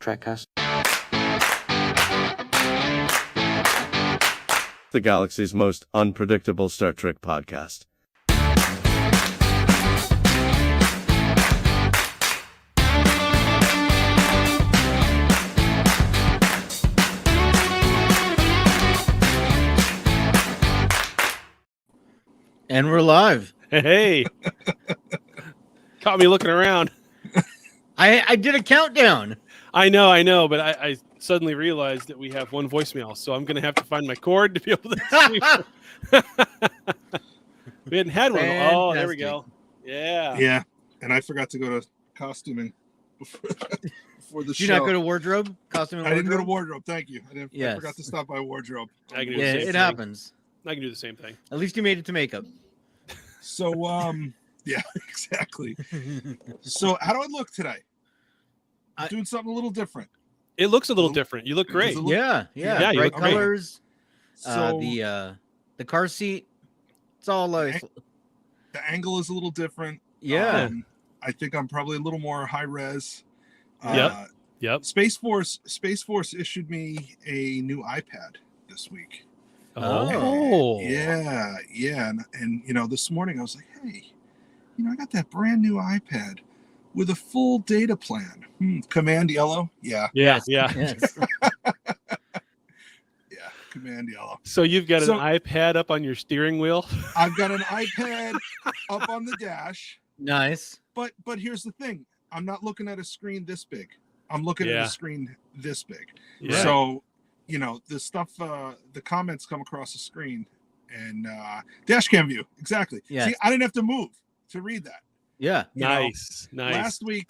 Trekcast. The galaxy's most unpredictable Star Trek podcast. And we're live. Hey, caught me looking around. I did a countdown. I know, but I suddenly realized that we have one voicemail, so I'm going to have to find my cord to be able to stream. We hadn't had one. Fantastic. Oh, there we go. Yeah. Yeah, and I forgot to go to costuming before the Did show. you not go to wardrobe? Costume and I didn't go to wardrobe? wardrobe. Thank you. I Yes. forgot to stop by wardrobe. I can do Yeah, the same it thing. happens. I can do the same thing. At least you made it to makeup. So, yeah, exactly. So, how do I look today? I'm doing something a little different. It looks a little different. You look great. Yeah. Yeah, you Bright look great. colors. So The car seat. It's all like the angle is a little different. yeah. I think I'm probably a little more high res. Yep. Space Force issued me a new iPad this week. Oh. Yeah, and you know, this morning I was like, hey, you know, I got that brand new iPad with a full data plan. Command yellow, yeah, Yes. yeah, command yellow. So you've got an iPad up on your steering wheel. I've got an iPad up on the dash, Nice. but here's the thing: I'm not looking at a screen this big. I'm looking at a screen this big. Yeah. So, you know, the stuff, the comments come across the screen, and dash cam view, exactly. Yes. See, I didn't have to move to read that. Yeah. You know, Nice. Last week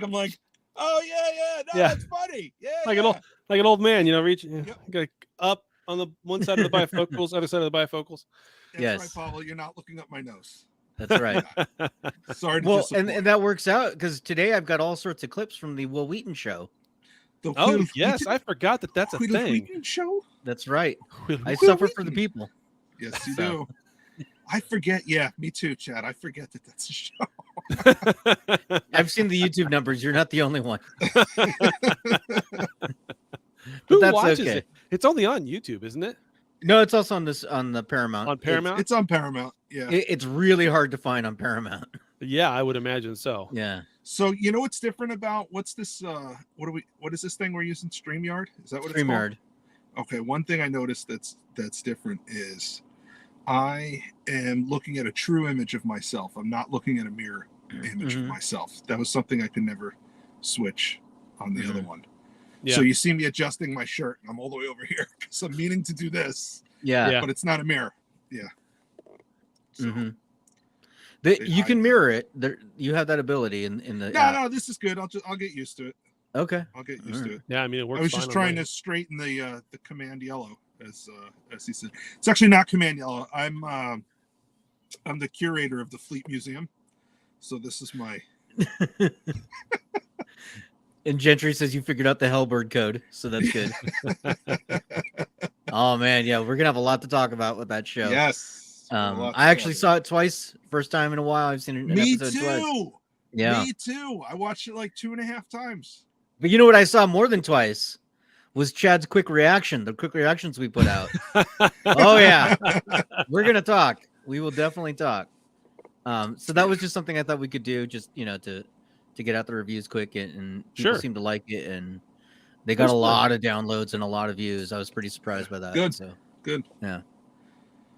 I'm like, oh yeah, no, Yeah. that's funny. Yeah, Like an old man, you know, got up on the one side of the bifocals, other side of the bifocals. That's Yes. right, Paolo. You're not looking up my nose. That's right. Sorry to Well, disappoint. and that works out because today I've got all sorts of clips from the Will Wheaton show. The Oh Will yes, Wheaton- I forgot that's a Will thing. Wheaton show? That's right. I Will suffer for the Wheaton. people. Yes, you So. do. I forget. Yeah, me too, Chad. I forget that that's a show. I've seen the YouTube numbers. You're not the only one. Who that's watches okay. it? It's only on YouTube, isn't it? No, it's also on the Paramount. On Paramount? It's on Paramount. Yeah. It's really hard to find on Paramount. Yeah, I would imagine so. Yeah. So you know what's different about what's this? What is this thing we're using? StreamYard? Is that what it's StreamYard. called? Okay. One thing I noticed that's different is I am looking at a true image of myself. I'm not looking at a mirror image of myself. That was something I could never switch on the other one. Yeah. So you see me adjusting my shirt. I'm all the way over here because I'm meaning to do this, Yeah. but it's not a mirror. Yeah. So, You can mirror it. You have that ability in the. no, this is good. I'll get used to it. Okay. I'll get used to it. Yeah, I mean it works. I was fine just on trying mine. to straighten the command yellow as he said. It's actually not command yellow. I'm the curator of the Fleet Museum, so this is my. And Gentry says you figured out the Hellbird code, so that's good. Oh man, yeah, we're gonna have a lot to talk about with that show. Yes. I actually saw it twice. First time in a while. I've seen an Me episode twice. too. Yeah. Me too. I watched it like 2.5 times. But you know what I saw more than twice was Chad's quick reaction. The quick reactions we put out. Oh yeah, we're gonna talk. We will definitely talk. So that was just something I thought we could do, just to get out the reviews quick, and people seem to like it, and they got a lot of downloads and a lot of views. I was pretty surprised by that. Good. So Good. yeah.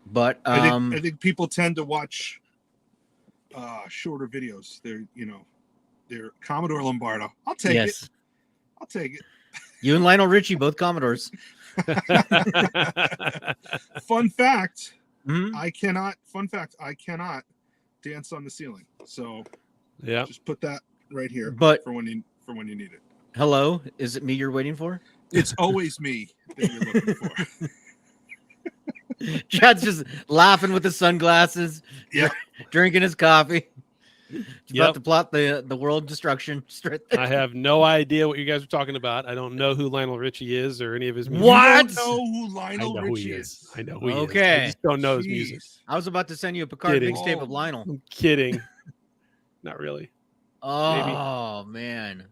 But I think people tend to watch shorter videos. They're Commodore Lombardo. I'll take it. I'll take it. You and Lionel Richie, both Commodores. Fun fact, Mhm. I cannot dance on the ceiling. So Yeah. just put that right here But- for when you need it. Hello, is it me you're waiting for? It's always me that you're looking for. Chad's just laughing with his sunglasses, Yeah. drinking his coffee. He's Yep. about to plot the world destruction straight there. I have no idea what you guys are talking about. I don't know who Lionel Richie is or any of his music. What? You don't know who I Lionel know who Richie he is. is. I know who he is. Okay. I just don't know his music. Jeez. I was about to send you a Picard Kidding. mixtape of Lionel. I'm kidding. Not really. Oh man.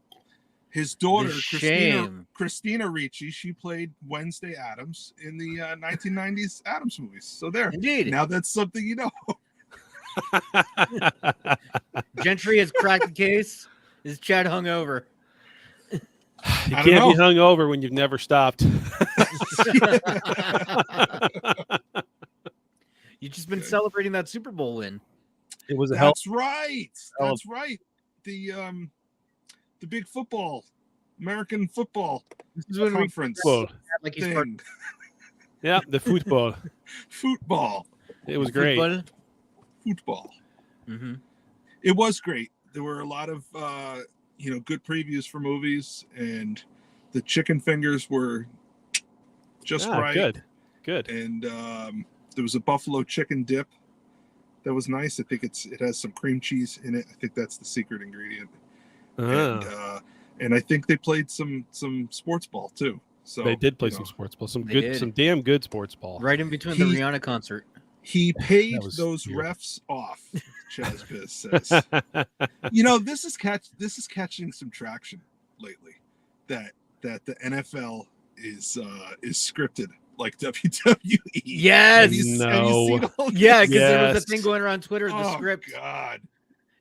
His daughter, The shame. Christina Ricci, she played Wednesday Addams in the 1990s Addams movies. So there. Indeed. Now that's something you know. Gentry has cracked the case. Is Chad hungover? You I can't don't be know. hungover when you've never stopped. You've just been celebrating that Super Bowl win. It was a hell. That's right. That's right. The big football, American football This is when conference Football. like he's part thing. Yeah, the football. Football. It was great. Football. Mm-hmm. It was great. There were a lot of good previews for movies, and the chicken fingers were just right. Good. And there was a buffalo chicken dip that was nice. I think it has some cream cheese in it. I think that's the secret ingredient. And I think they played some sports ball too. So They did play some sports ball, some did. damn good sports ball. Right in between the Rihanna concert. He paid That was those weird. refs off. Chaz says, this is catching some traction lately. That the NFL is scripted like WWE. Yes. Have you seen all these? Yeah, because there was Yes. a thing going around Twitter, the Oh, script. God.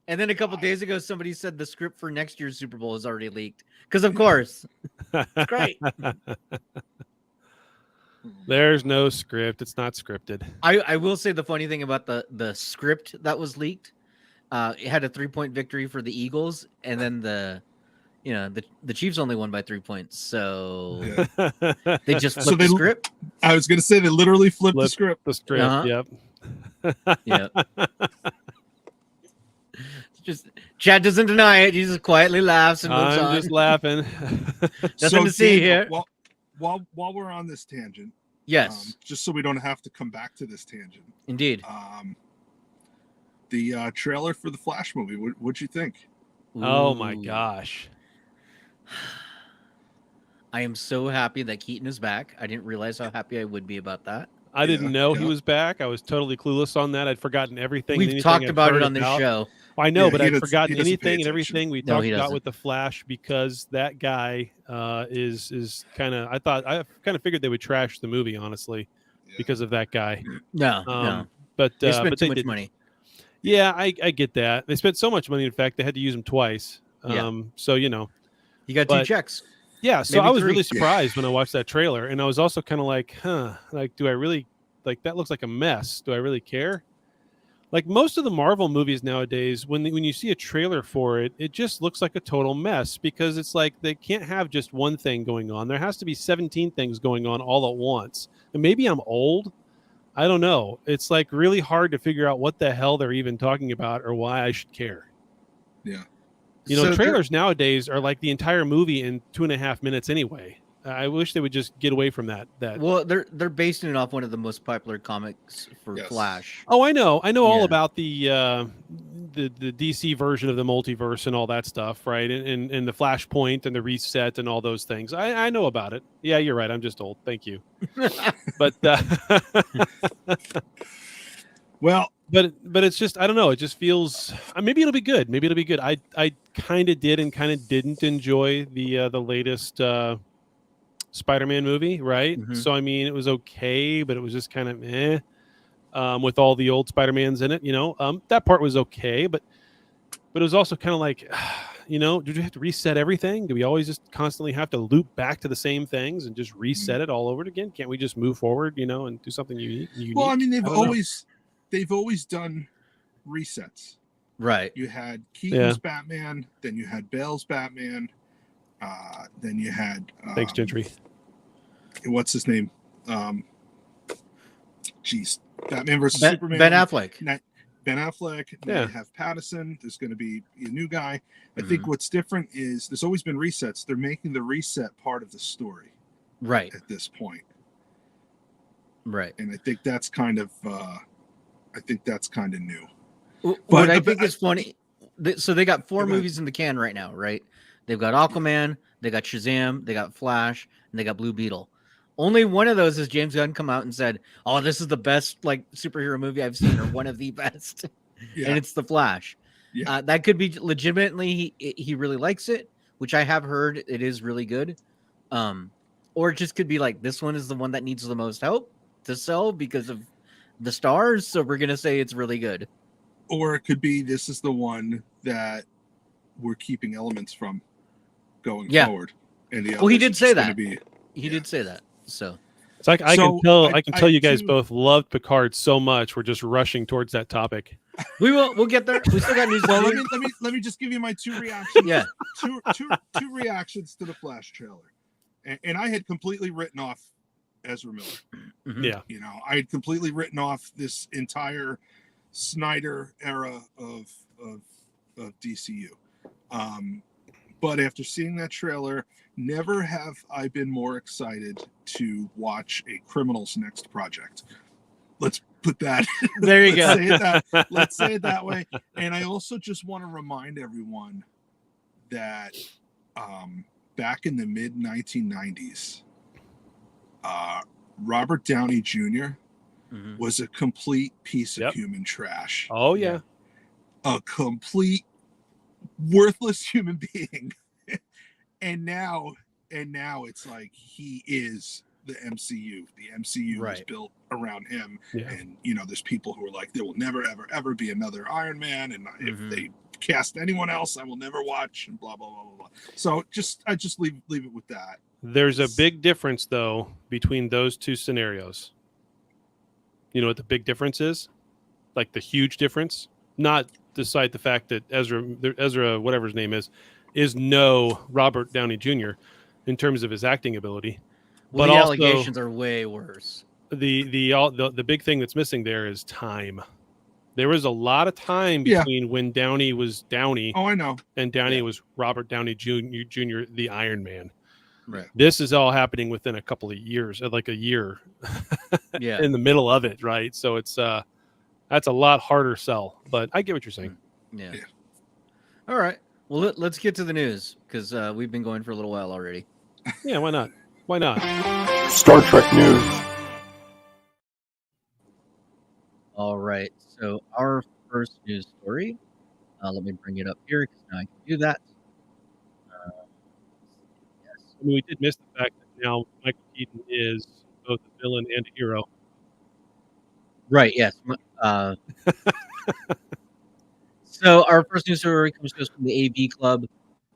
And then a couple days ago, somebody said the script for next year's Super Bowl is already leaked. Because of course. It's great. There's no script. It's not scripted. I will say the funny thing about the script that was leaked, it had a 3-point victory for the Eagles, and then the Chiefs only won by 3 points. So Yeah. they just So flipped the script. I was going to say they literally flipped the script. The script. Uh-huh. Yep. Yeah. Just Chad doesn't deny it. He just quietly laughs and moves I'm on. just laughing. Nothing to see Daniel, here. While we're on this tangent, Yes, just so we don't have to come back to this tangent, indeed. the trailer for the Flash movie. What'd you think? Oh my Ooh. gosh. I am so happy that Keaton is back. I didn't realize how happy I would be about that. I didn't know he yeah. was back. I was totally clueless on that. I'd forgotten everything. We've anything talked I'd about heard it on this about. show. Well, I know, Yeah, but he I'd doesn't- forgotten he doesn't pay anything and attention. everything we No, talked he about doesn't. with the Flash because that guy is kind of. I kind of figured they would trash the movie honestly Yeah. because of that guy. No, no. But They spent but too they much didn't. money. Yeah, I get that. They spent so much money. In fact, they had to use him twice. Yeah. So You got but- 2 checks. yeah. So Maybe I was 3. really surprised when I watched that trailer, and I was also kind of like, like, do I really like that? Looks like a mess. Do I really care? Like most of the Marvel movies nowadays, when you see a trailer for it, it just looks like a total mess because it's like they can't have just one thing going on. There has to be 17 things going on all at once. And maybe I'm old. I don't know. It's like really hard to figure out what the hell they're even talking about or why I should care. Yeah. So Trailers nowadays are like the entire movie in 2.5 minutes anyway. I wish they would just get away from that. Well, they're basing it off one of the most popular comics for Yes. Flash. Oh, I know all Yeah. about the DC version of the multiverse and all that stuff, right? And the Flashpoint and the reset and all those things. I know about it. Yeah, you're right. I'm just old. Thank you. But Well, but it's just I don't know. It just feels maybe it'll be good. Maybe it'll be good. I kind of did and kind of didn't enjoy the latest Spider-Man movie, right? Mhm. So I mean, it was okay, but it was just kind of with all the old Spider-Mans in it. That part was okay, but it was also kind of like, did you have to reset everything? Do we always just constantly have to loop back to the same things and just reset it all over again? Can't we just move forward, and do something unique? well, I mean, don't know. they've always done resets. Right. You had Keaton's Batman, then you had Bale's Batman, then you had Thanks, Gentry. what's his name? Batman versus Ben Superman. Affleck. Ben Affleck. Now Yeah. you have Pattinson. There's going to be a new guy. I think what's different is there's always been resets. They're making the reset part of the story Right. at this point, Right. and I think that's kind of new. What But- I but think is funny. So they got 4 Go ahead. movies in the can right now, right? They've got Aquaman, they got Shazam, they got Flash, and they got Blue Beetle. Only one of those has James Gunn come out and said, "Oh, this is the best superhero movie I've seen, or one of the best," Yeah. and it's The Flash. Yeah. That could be legitimately he really likes it, which I have heard it is really good. Or it just could be like this one is the one that needs the most help to sell because of the stars, so we're gonna say it's really good. Or it could be this is the one that we're keeping elements from going forward. And the well, he others did are say just that. gonna be, He did say that. So It's like I So, can tell you guys too- both loved Picard so much. We're just rushing towards that topic. we'll get there. We still got news. Well, to let do. me just give you my two reactions. Yeah. two reactions to the Flash trailer, and I had completely written off Ezra Miller. Mhm. Yeah. You know, I had completely written off this entire Snyder era of DCU. But after seeing that trailer, never have I been more excited to watch a criminal's next project. Let's put that. There you go. Let's say it that way. And I also just want to remind everyone that back in the mid 1990s, Robert Downey Jr. Mhm. was a complete piece of Yep. human trash. Oh yeah. A complete worthless human being. and now it's like he is the MCU. The MCU is Right. built around him. Yeah. And you know, there's people who are like, there will never, ever, ever be another Iron Man. And Mhm. if they cast anyone else, I will never watch, and blah blah blah blah blah. So I just leave it with that. There's a big difference though between those two scenarios. You know what the big difference is? Like the huge difference? Not despite the fact that Ezra, whatever his name is no Robert Downey Jr. in terms of his acting ability. Well, but the also, allegations are way worse. the big thing that's missing there is time. There was a lot of time Yeah. between when Downey was Downey Oh, I know. and Downey Yeah. was Robert Downey Jr., the Iron Man. Right. This is all happening within a couple of years, like a year Yeah. in the middle of it, right? So it's that's a lot harder sell, but I get what you're saying. Yeah. Yeah. All right. Well, let's get to the news because we've been going for a little while already. Yeah, why not? Why not? Star Trek news. All right. So our first news story. Let me bring it up here because now I can do that. Yes. I mean, we did miss the fact that now Michael Keaton is both a villain and a hero. Right. Yes. So our first news story comes to us from the AV Club,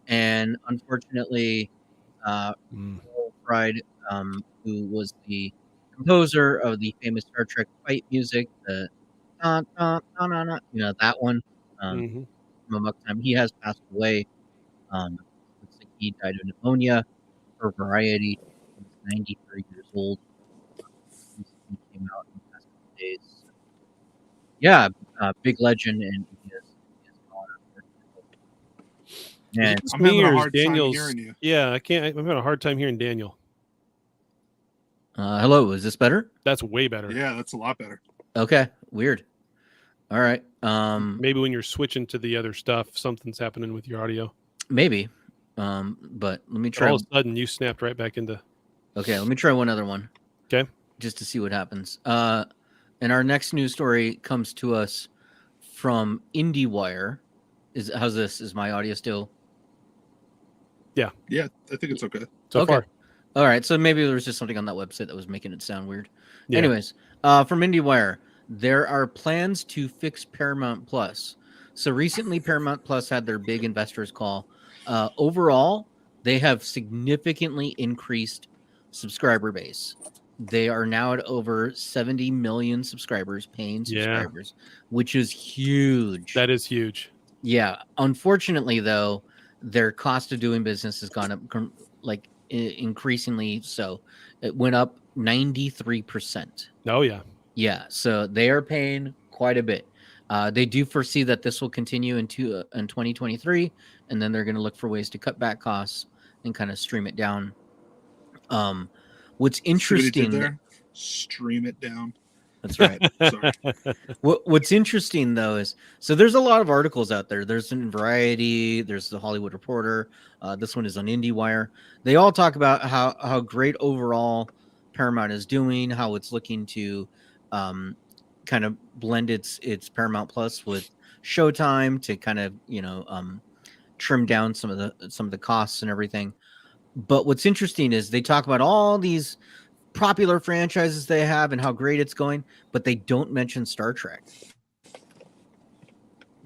and unfortunately, Paul Fried, who was the composer of the famous Star Trek fight music, the that one Mhm. from Amok Time, he has passed away. Looks like he died of pneumonia for Variety. He was 93 years old. Recently came out in the past couple days. Yeah, big legend, and he is gone, unfortunately. And It's I'm me having a or is hard time Daniel's- hearing you. Yeah, I'm having a hard time hearing Daniel. hello, is this better? That's way better. Yeah, that's a lot better. Okay, weird. All right. Maybe when you're switching to the other stuff, something's happening with your audio. Maybe. But let me try. All of a sudden, you snapped right back into. Okay, let me try one other one. Okay. Just to see what happens. And our next news story comes to us from IndieWire. How's this? Is my audio still? Yeah, I think it's okay. So Okay. far. All right. So maybe there was just something on that website that was making it sound weird. Yeah. Anyways, from IndieWire, there are plans to fix Paramount Plus. So recently, Paramount Plus had their big investors call. Overall, they have significantly increased subscriber base. They are now at over 70 million subscribers, paying subscribers, which is huge. That is huge. Yeah. Unfortunately, though, their cost of doing business has gone up like increasingly so. It went up 93%. Oh, yeah. Yeah. So they are paying quite a bit. They do foresee that this will continue in 2023, and then they're going to look for ways to cut back costs and kind of stream it down. What's See what he did interesting there? Stream it down. That's right. Sorry. What's interesting though is so there's a lot of articles out there. There's in Variety, there's the Hollywood Reporter. This one is on IndieWire. They all talk about how great overall Paramount is doing, how it's looking to kind of blend its Paramount Plus with Showtime to kind of trim down some of the costs and everything. But what's interesting is they talk about all these popular franchises they have and how great it's going, but they don't mention Star Trek,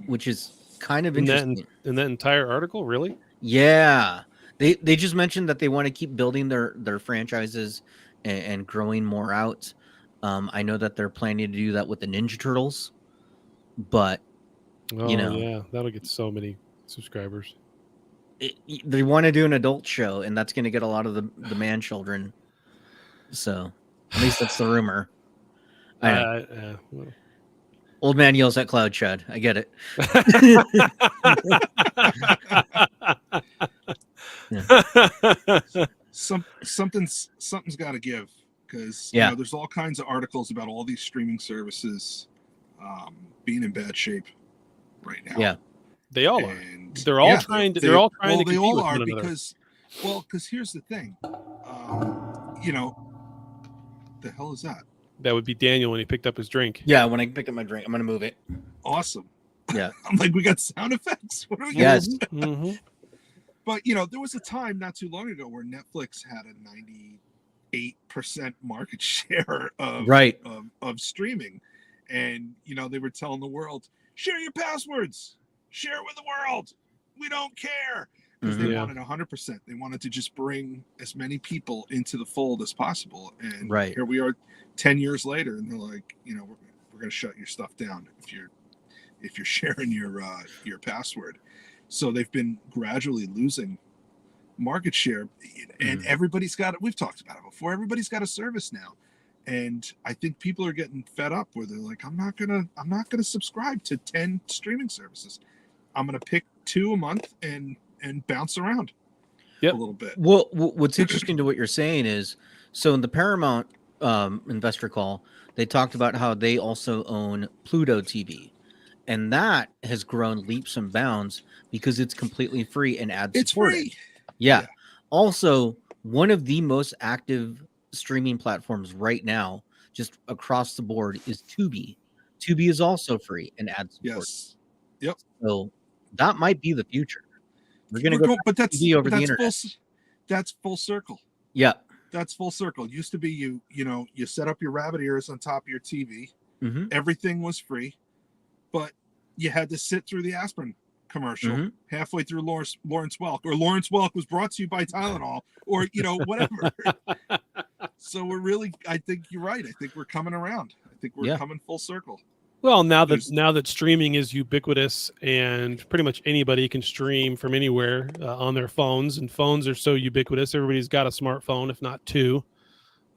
which is kind of interesting. In that entire article, really? Yeah, they just mentioned that they want to keep building their franchises and growing more out. I know that they're planning to do that with the Ninja Turtles, but yeah, that'll get so many subscribers. They want to do an adult show, and that's going to get a lot of the man children. So, at least that's the rumor. I know. Well. Old man yells at cloud, Chad. I get it. Something's got to give, because there's all kinds of articles about all these streaming services being in bad shape right now. Yeah, they all are. They're all trying to. They're all trying to. They all are because here's the thing. The hell is that? That would be Daniel when he picked up his drink. Yeah, when I picked up my drink, I'm gonna move it. Awesome. Yeah, I'm like, we got sound effects. What are we yes. Mm-hmm. But there was a time not too long ago where Netflix had a 98% market share of streaming, and they were telling the world, share your passwords, share with the world. We don't care. Because they wanted 100%. They wanted to just bring as many people into the fold as possible. And here we are 10 years later, and they're like, we're going to shut your stuff down if you're sharing your password. So they've been gradually losing market share, and everybody's got it. We've talked about it before. Everybody's got a service now. And I think people are getting fed up where they're like, I'm not gonna subscribe to 10 streaming services. I'm gonna pick 2 a month and bounce around a little bit. Well, what's interesting to what you're saying is, so in the Paramount investor call, they talked about how they also own Pluto TV, and that has grown leaps and bounds because it's completely free and ad supported. It's free. Yeah. Also, one of the most active streaming platforms right now, just across the board, is Tubi. Tubi is also free and ad supported. Yes. Yep. So that might be the future. We're gonna go, but that's TV over the internet. That's full circle. Yeah, that's full circle. It used to be you set up your rabbit ears on top of your TV. Mm-hmm. Everything was free, but you had to sit through the aspirin commercial halfway through Lawrence Welk, or Lawrence Welk was brought to you by Tylenol, or whatever. So I think you're right. I think we're coming around. I think we're coming full circle. Well, now that streaming is ubiquitous and pretty much anybody can stream from anywhere on their phones, and phones are so ubiquitous, everybody's got a smartphone, if not two,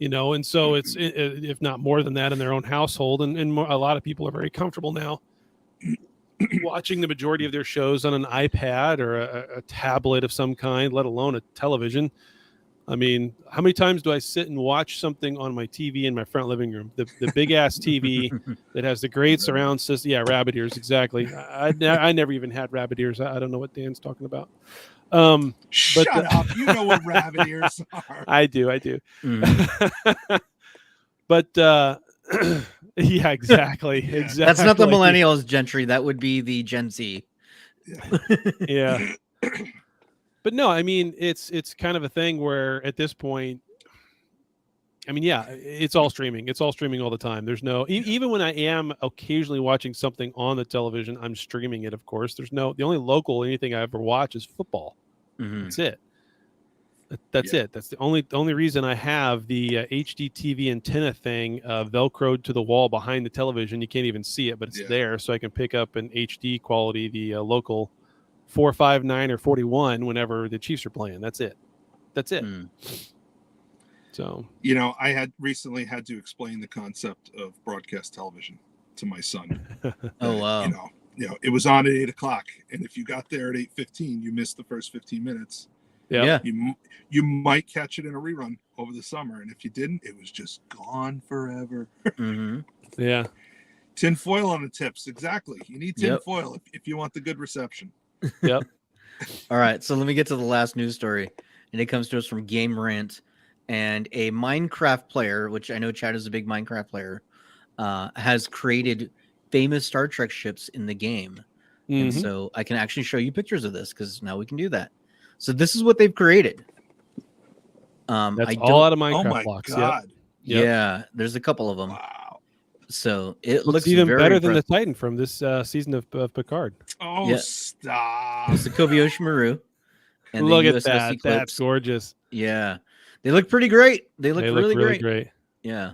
and so it's if not more than that in their own household, and a lot of people are very comfortable now watching the majority of their shows on an iPad or a tablet of some kind, let alone a television. I mean, how many times do I sit and watch something on my TV in my front living room? The big ass TV that has the great surround system. Yeah, rabbit ears, exactly. I never even had rabbit ears. I don't know what Dan's talking about. Shut up! You know what rabbit ears are. I do. Mm. But yeah, exactly. Yeah. Exactly. That's not the millennials, Gentry. That would be the Gen Z. Yeah. But no, I mean, it's kind of a thing where at this point, I mean, yeah, it's all streaming. It's all streaming all the time. There's no, even when I am occasionally watching something on the television, I'm streaming it, of course. The only local anything I ever watch is football. Mm-hmm. That's it. That's it. That's the only reason I have the HD TV antenna thing velcroed to the wall behind the television. You can't even see it, but it's there, so I can pick up an HD quality, the local 459 or 41 whenever the Chiefs are playing. That's it. So I had recently had to explain the concept of broadcast television to my son. Oh wow. It was on at 8:00, and if you got there at 8:15, you missed the first 15 minutes. Yeah. You might catch it in a rerun over the summer, and if you didn't, it was just gone forever. Mm-hmm. Yeah. Tin foil on the tips. Exactly. You need tin foil if you want the good reception. Yep. All right, so let me get to the last news story, and it comes to us from Game Rant, and a Minecraft player, which I know Chad is a big Minecraft player, has created famous Star Trek ships in the game. And Mhm. so I can actually show you pictures of this because now we can do that. So this is what they've created. That's I all don't. out of Oh Minecraft my blocks. Yep. god! Yep. Yeah, there's a couple of them. Wow. So it Looks looks even very better than the impressive. Titan from this season of Picard. Oh, Yeah. stop! It's the Kobayashi Maru and Look the at USS that. Eclipse. That's gorgeous. Yeah, they look pretty great. They look They really, look great. Yeah.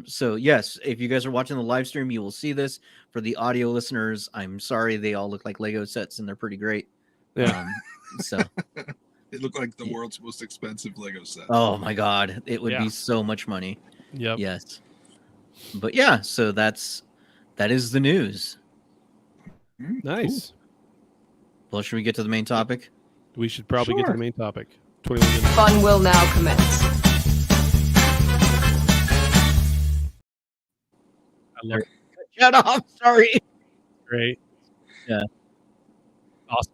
So yes, if you guys are watching the live stream, you will see this. For the audio listeners, I'm sorry, they all look like Lego sets and they're pretty great. Yeah. So It looked like the world's most expensive Lego set. oh my god, it would Yeah. be so much money. Yep. Yes. But yeah, so that is the news. Nice. Well, should we get to the main topic? We should probably get to Sure. the main topic. 21 minutes. Fun will now commence. I love it. Shut off. Sorry. Great. Yeah. Awesome.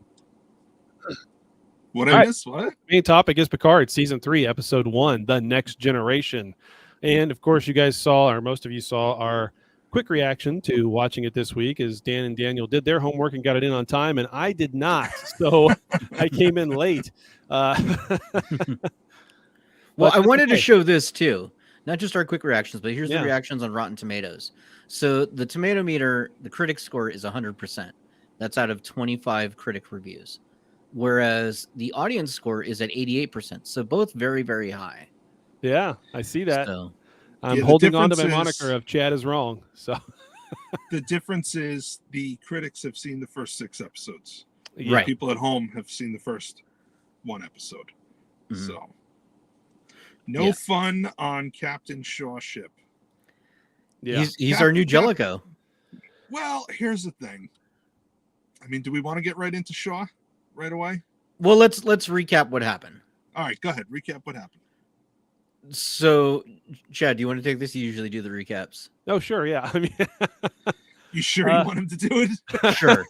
What All I right. missed? What? Main topic is Picard, season 3, episode 1, The Next Generation. And of course, you guys saw, or most of you saw, our quick reaction to watching it this week as Dan and Daniel did their homework and got it in on time, and I did not. So I came in late. Well, But I that's wanted to okay. show this too. Not just our quick reactions, but here's Yeah. the reactions on Rotten Tomatoes. So the tomato meter, the critic score is 100%. That's out of 25 critic reviews. Whereas the audience score is at 88%. So both very, very high. Yeah, I see that. So I'm Yeah, the holding on to my difference moniker is- of Chad is wrong. So The difference is the critics have seen the first 6 episodes. yeah. Right. People at home have seen the first 1 episode. Mhm. So no Yeah. fun on Captain Shaw's ship. Yeah. he's our new Cap- Jellicoe. Well, here's the thing. I mean, do we want to get right into Shaw right away? Well, let's recap what happened. All right, go ahead. Recap what happened. So, Chad, do you want to take this? You usually do the recaps. Oh, sure. Yeah. I mean, You sure you want him to do it? Sure.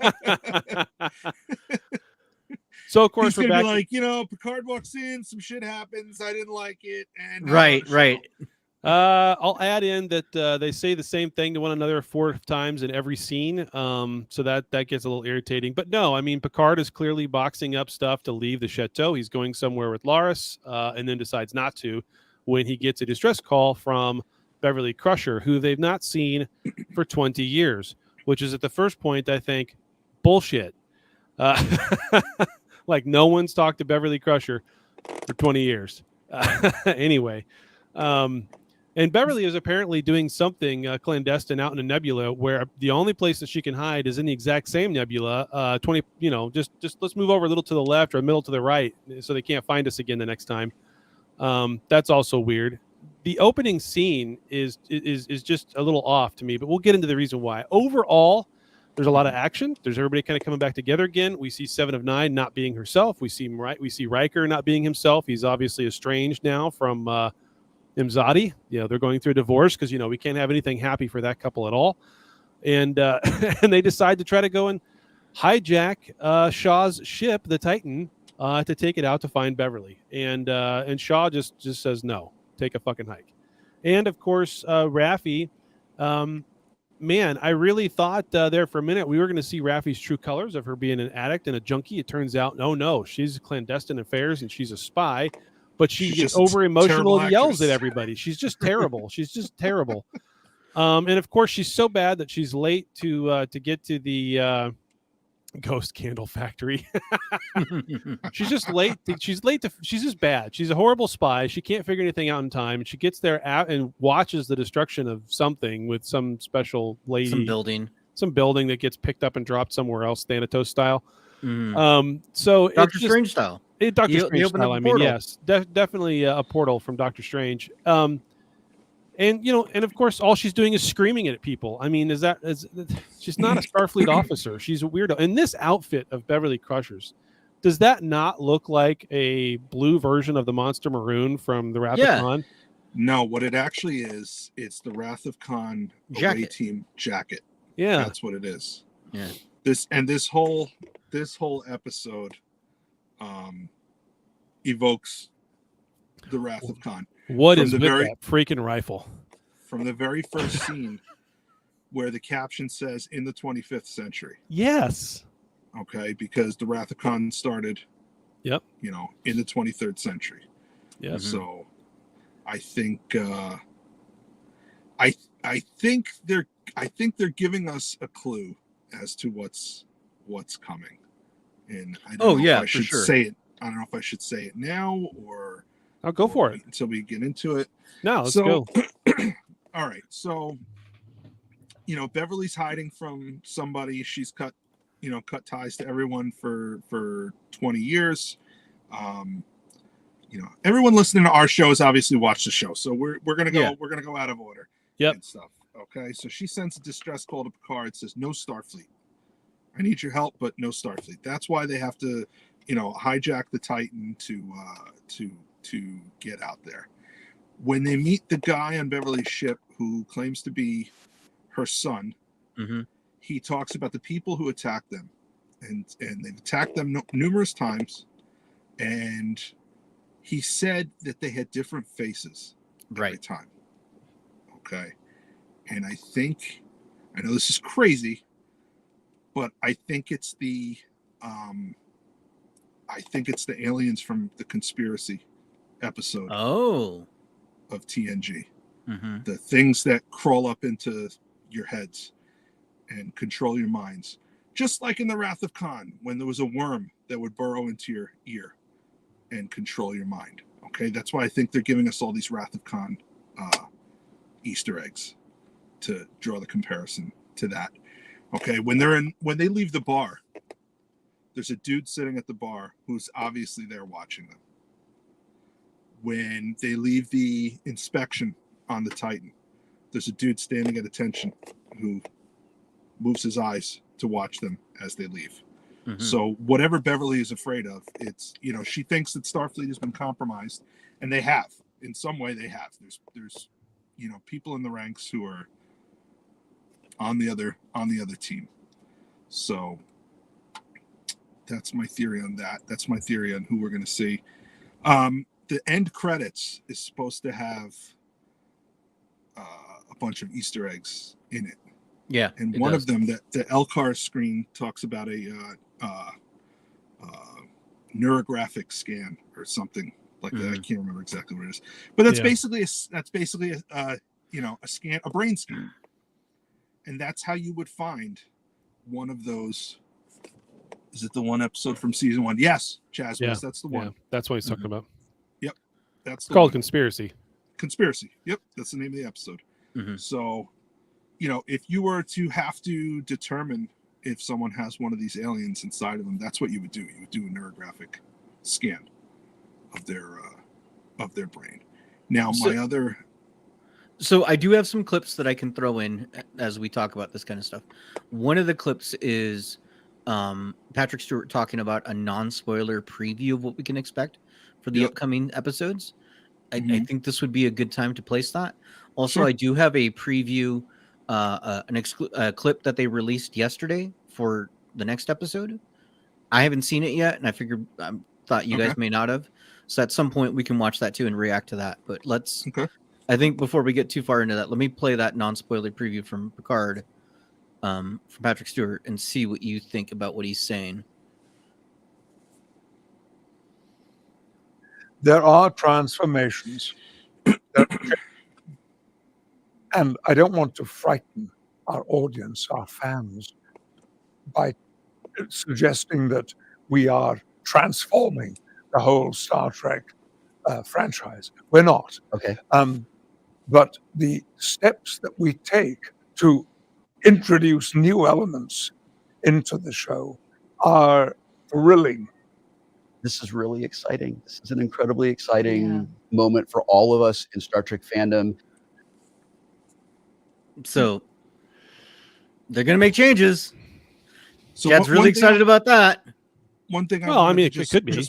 so of course He's we're gonna back. be like, Picard walks in, some shit happens, I didn't like it, and Right. I'll add in that they say the same thing to one another 4 times in every scene. So that gets a little irritating. But no, I mean, Picard is clearly boxing up stuff to leave the chateau. He's going somewhere with Laris, and then decides not to when he gets a distress call from Beverly Crusher, who they've not seen for 20 years, which is at the first point, I think, bullshit. Like no one's talked to Beverly Crusher for 20 years. Anyway. And Beverly is apparently doing something clandestine out in a nebula where the only place that she can hide is in the exact same nebula. 20, just let's move over a little to the left or a middle to the right so they can't find us again the next time. That's also weird. The opening scene is just a little off to me, but we'll get into the reason why. Overall, there's a lot of action. There's everybody kind of coming back together again. We see 7 of 9 not being herself. We see Riker not being himself. He's obviously estranged now from Imzadi. They're going through a divorce because we can't have anything happy for that couple at all. And and they decide to try to go and hijack Shaw's ship, the Titan, to take it out to find Beverly. And Shaw just says no, take a fucking hike. And of course, Raffi. Man, I really thought there for a minute we were going to see Raffi's true colors of her being an addict and a junkie. It turns out, no, she's clandestine affairs and she's a spy. But she She's gets just a over emotional terrible and yells at actress. everybody. She's just terrible. She's just terrible. And of course, she's so bad that she's late to get to the Ghost Candle Factory. She's just late. She's just bad. She's a horrible spy. She can't figure anything out in time. And she gets there and watches the destruction of something with some special lady, some building that gets picked up and dropped somewhere else, Thanatos style. So Doctor Strange style. Doctor Strange style. I mean, portal. yes, definitely a portal from Doctor Strange. And of course, all she's doing is screaming at people. I mean, she's not a Starfleet officer. She's a weirdo. And this outfit of Beverly Crusher's, does that not look like a blue version of the Monster Maroon from the Wrath of Khan? No, what it actually is, it's the Wrath of Khan away team jacket. Yeah, that's what it is. Yeah. This whole episode evokes the Wrath of Khan. What is with that freaking rifle? From the very first scene where the caption says in the 25th century. Yes. Okay, because the Wrath of Khan started, Yep. in the 23rd century. Yeah. So I think I think they're giving us a clue as to what's coming. And I don't know if I should say it. I don't know if I should say it now or I'll go for it until we get into it. No, let's go. All right. So, Beverly's hiding from somebody. She's cut ties to everyone for 20 years. Everyone listening to our show has obviously watched the show. So we're going to go out of order. Yep. And stuff. Okay. So she sends a distress call to Picard. It says, "No Starfleet. I need your help, but no Starfleet." That's why they have to, hijack the Titan to get out there. When they meet the guy on Beverly's ship who claims to be her son, he talks about the people who attacked them, and they've attacked them numerous times, and he said that they had different faces every time. Okay, and I know this is crazy, but I think it's the aliens from the conspiracy episode of TNG. The things that crawl up into your heads and control your minds. Just like in the Wrath of Khan, when there was a worm that would burrow into your ear and control your mind. Okay, that's why I think they're giving us all these Wrath of Khan Easter eggs to draw the comparison to that. Okay, when they leave the bar, there's a dude sitting at the bar who's obviously there watching them. When they leave the inspection on the Titan, there's a dude standing at attention who moves his eyes to watch them as they leave. So whatever Beverly is afraid of, it's, she thinks that Starfleet has been compromised, and they have. In some way they have. There's people in the ranks who are on the other team. So that's my theory on that. That's my theory on who we're going to see. The end credits is supposed to have a bunch of Easter eggs in it. Yeah, and one of them, that the LCAR screen talks about a neurographic scan or something like that. I can't remember exactly what it is, but that's basically a scan, a brain scan, and that's how you would find one of those. Is it the one episode from season 1? Yes, Chaz. Yes, that's the one. Yeah, that's what he's talking about. Yep, that's called Conspiracy. Conspiracy. Yep, that's the name of the episode. So, if you were to have to determine if someone has one of these aliens inside of them, that's what you would do. You would do a neurographic scan of their brain. Now, So I do have some clips that I can throw in as we talk about this kind of stuff. One of the clips is Patrick Stewart talking about a non-spoiler preview of what we can expect for the upcoming episodes. I think this would be a good time to place that. Also, I do have a preview, a clip that they released yesterday for the next episode. I haven't seen it yet, and I thought you guys may not have. So at some point we can watch that too and react to that. But let's. I think before we get too far into that, let me play that non-spoiler preview from Picard, from Patrick Stewart, and see what you think about what he's saying. There are transformations, and I don't want to frighten our audience, our fans, by suggesting that we are transforming the whole Star Trek franchise. We're not. Okay. But the steps that we take to introduce new elements into the show are thrilling. This is really exciting. This is an incredibly exciting moment for all of us in Star Trek fandom. So they're going to make changes. So Chad's really excited about that. One thing it could be.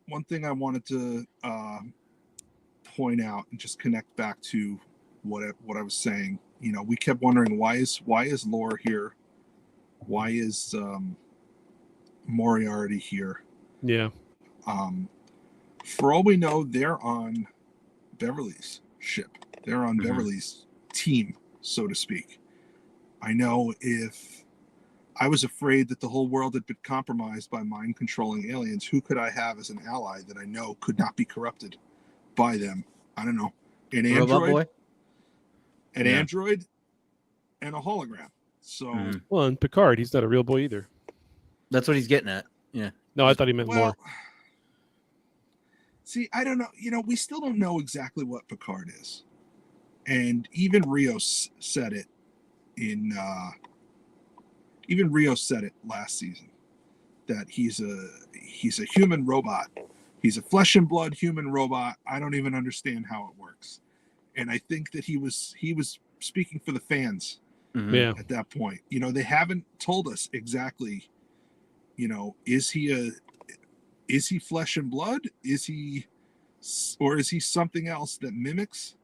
One thing I wanted to point out and just connect back to what I was saying. We kept wondering why is Lore here? Why is Moriarty here? Yeah. For all we know, they're on Beverly's ship. They're on Beverly's team, so to speak. I know if I was afraid that the whole world had been compromised by mind controlling aliens, who could I have as an ally that I know could not be corrupted by them? I don't know. An Robot android, boy. an Yeah. android, and a hologram. So, Mhm. Well, and Picard, he's not a real boy either. That's what he's getting at. Yeah. No, I thought he meant well, more. see, I don't know. We still don't know exactly what Picard is, and even Rios said it in. Even Rios said it last season that he's a human robot. He's a flesh and blood human robot. I don't even understand how it works, and I think that he was speaking for the fans Mhm. Yeah. at that point. They haven't told us exactly. Is he flesh and blood? Or is he something else that mimics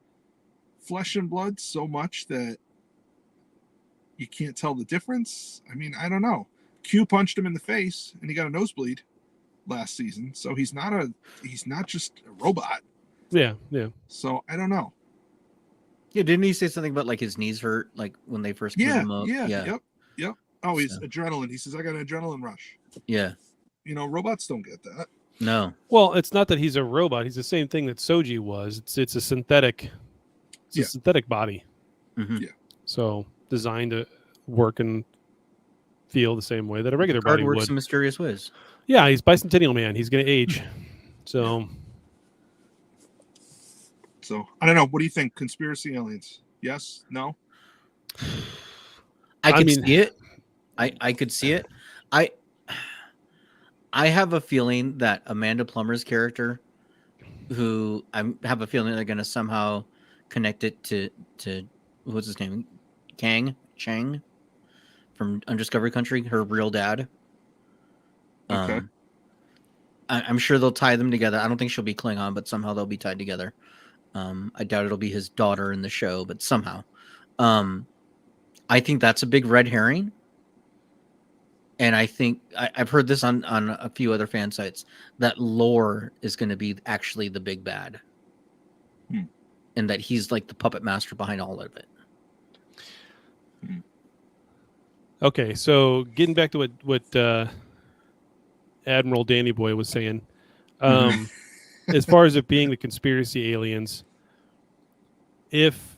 flesh and blood so much that you can't tell the difference? I mean, I don't know. Q punched him in the face and he got a nosebleed last season, so he's not just a robot. Yeah. Yeah. So I don't know. Yeah, didn't he say something about like his knees hurt, like when they first came him up? Yep. Oh, he's So. adrenaline. He says, I got an adrenaline rush. Yeah. Robots don't get that. No. Well, it's not that he's a robot. He's the same thing that Soji was. It's a synthetic. It's Yeah. a synthetic body. Mhm. Yeah. So designed to work and feel the same way that a regular Picard body works would. in mysterious ways. Yeah, he's Bicentennial Man. He's going to age. So So I don't know. What do you think? Conspiracy aliens? Yes? No? I could mean- see it. I could see it. I have a feeling that Amanda Plummer's character, who I have a feeling they're going to somehow connect it to what's his name, Chang from Undiscovered Country, her real dad. Okay. I'm sure they'll tie them together. I don't think she'll be Klingon, but somehow they'll be tied together. I doubt it'll be his daughter in the show, but somehow. I think that's a big red herring. And I think I've heard this on a few other fan sites that Lore is going to be actually the big bad. And that he's like the puppet master behind all of it. okay, so getting back to what Admiral Danny Boy was saying, as far as it being the conspiracy aliens, if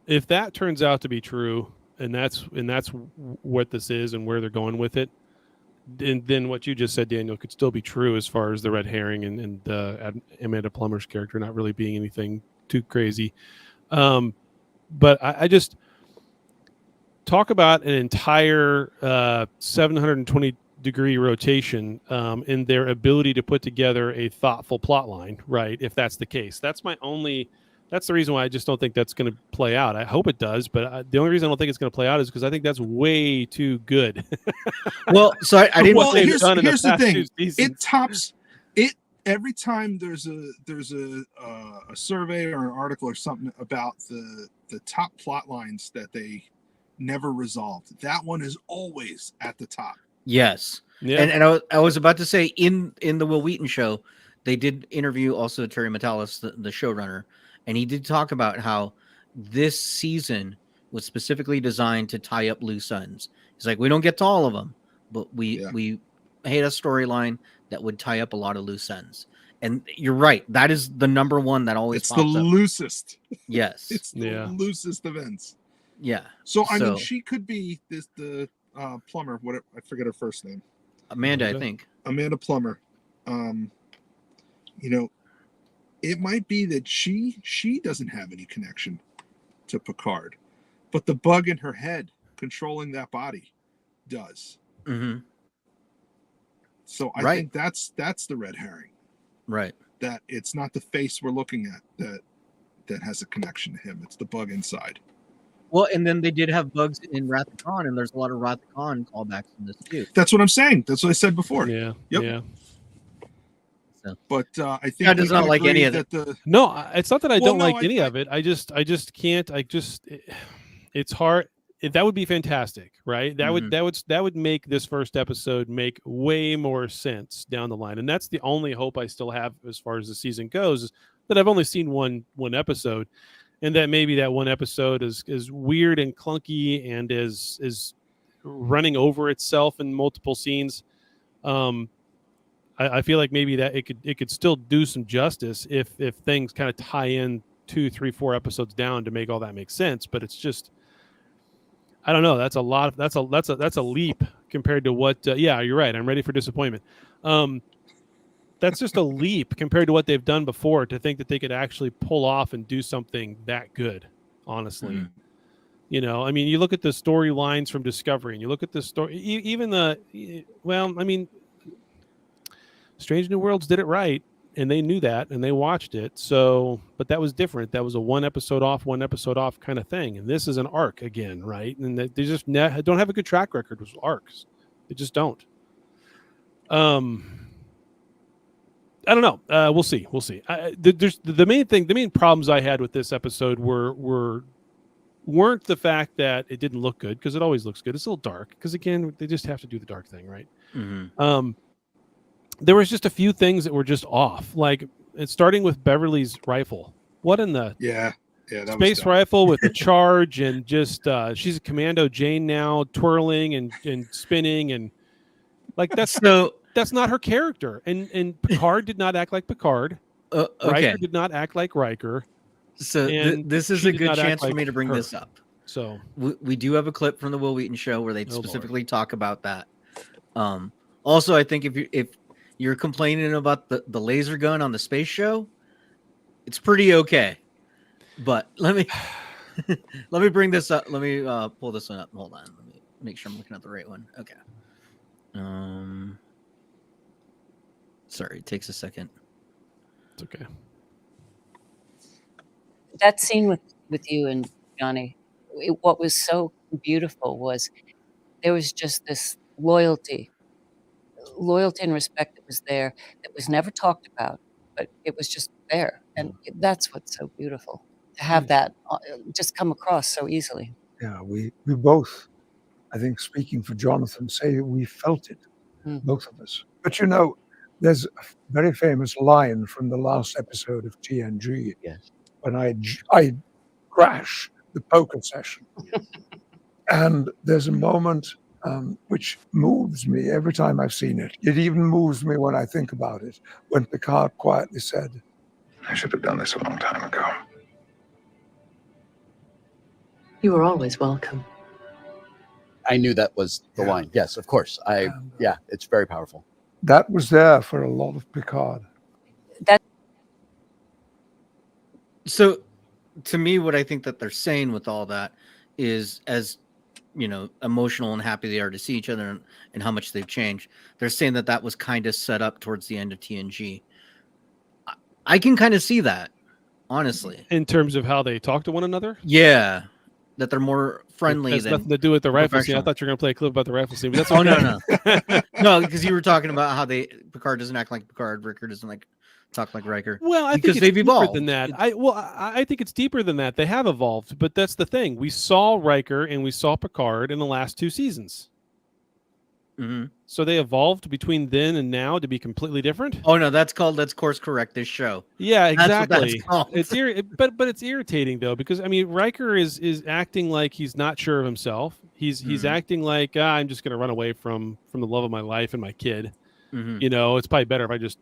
that turns out to be true, and that's what this is and where they're going with it, then what you just said, Daniel, could still be true as far as the red herring and Amanda Plummer's character not really being anything too crazy. But I just talk about an entire 720-degree rotation in their ability to put together a thoughtful plot line, right? If that's the case, that's the reason why I just don't think that's going to play out. I hope it does, but the only reason I don't think it's going to play out is because I think that's way too good. Well, so I didn't. Well, they've here's done in the the past thing. two seasons. It tops it every time there's a survey or an article or something about the top plot lines that they never resolved. That one is always at the top. Yes. Yeah. And I was about to say in the Will Wheaton show, they did interview also Terry Matalas, the showrunner, and he did talk about how this season was specifically designed to tie up loose ends. He's like, we don't get to all of them, but we had a storyline that would tie up a lot of loose ends. And you're right, that is the number one that always It's the pops up. loosest. Yes. It's the loosest events. Yeah. So I mean, she could be the Plummer. What I forget her first name. Amanda, I think. Amanda Plummer. It might be that she doesn't have any connection to Picard, but the bug in her head controlling that body does. Mm-hmm. So I think that's the red herring. Right. That it's not the face we're looking at that has a connection to him. It's the bug inside. Well, and then they did have bugs in Wrath of Khan, and there's a lot of Wrath of Khan callbacks in this too. That's what I'm saying. That's what I said before. Yeah. Yep. Yeah. So. But I think Chad does not like any of it. No, it's not that I don't like I- any of it. I just can't. It's hard. That would be fantastic, right? That would make this first episode make way more sense down the line, and that's the only hope I still have as far as the season goes. Is that I've only seen one episode, and that maybe that one episode is weird and clunky and is running over itself in multiple scenes. I feel like maybe that it could still do some justice if things kind of tie in 2, 3, 4 episodes down to make all that make sense. But it's just, I don't know. That's a lot. That's a leap compared to what. Yeah, you're right. I'm ready for disappointment. That's just a leap compared to what they've done before to think that they could actually pull off and do something that good. Honestly. Mm-hmm. You know, I mean, you look at the storylines from Discovery, and you look at the story, even Strange New Worlds did it right, and they knew that, and they watched it. So, but that was different. That was a one episode off kind of thing. And this is an arc again, right? And they just don't have a good track record with arcs. They just don't. I don't know. We'll see. There's the main problems I had with this episode weren't the fact that it didn't look good, because it always looks good. It's a little dark because, again, they just have to do the dark thing, right? Mm-hmm. There was just a few things that were just off, like starting with Beverly's rifle. What in the that space rifle with the charge, and just she's a Commando Jane now, twirling and spinning, and like that's not her character. And Picard did not act like Picard. Okay. Riker did not act like Riker. So this is a good chance for me to bring this up. So we do have a clip from the Will Wheaton show where they specifically talk about that. Also, I think if you're complaining about the laser gun on the space show, it's pretty okay. But let me bring this up. Let me pull this one up. Hold on. Let me make sure I'm looking at the right one. Okay. Sorry, it takes a second. It's okay. That scene with you and Johnny, what was so beautiful was there was just this loyalty and respect that was there, that was never talked about, but it was just there. And that's what's so beautiful, to have that just come across so easily. Yeah, we both, I think, speaking for Jonathan, say we felt it, both of us. But you know, there's a very famous line from the last episode of TNG. Yes. When I crash the poker session. And there's a moment which moves me every time I've seen it. It even moves me when I think about it, when Picard quietly said, "I should have done this a long time ago." You were always welcome. I knew that was the line. Yes, of course. It's very powerful. That was there for a lot of Picard. So, to me, what I think that they're saying with all that is, as you know, emotional and happy they are to see each other, and how much they've changed. They're saying that was kind of set up towards the end of TNG. I can kind of see that, honestly, in terms of how they talk to one another. Yeah, that they're more friendly. It has nothing to do with the rifle scene. I thought you were going to play a clip about the rifle scene. But that's no, no, because you were talking about how Picard doesn't act like Picard, Riker doesn't talk like Riker. Well, I think they've evolved than that. I think it's deeper than that. They have evolved, but that's the thing. We saw Riker and we saw Picard in the last 2 seasons. Mm-hmm. So they evolved between then and now to be completely different. Oh no, that's course correct. This show. Yeah, exactly. It's but it's irritating though, because I mean, Riker is acting like he's not sure of himself. He's acting like I'm just going to run away from the love of my life and my kid. Mm-hmm. You know, it's probably better if I just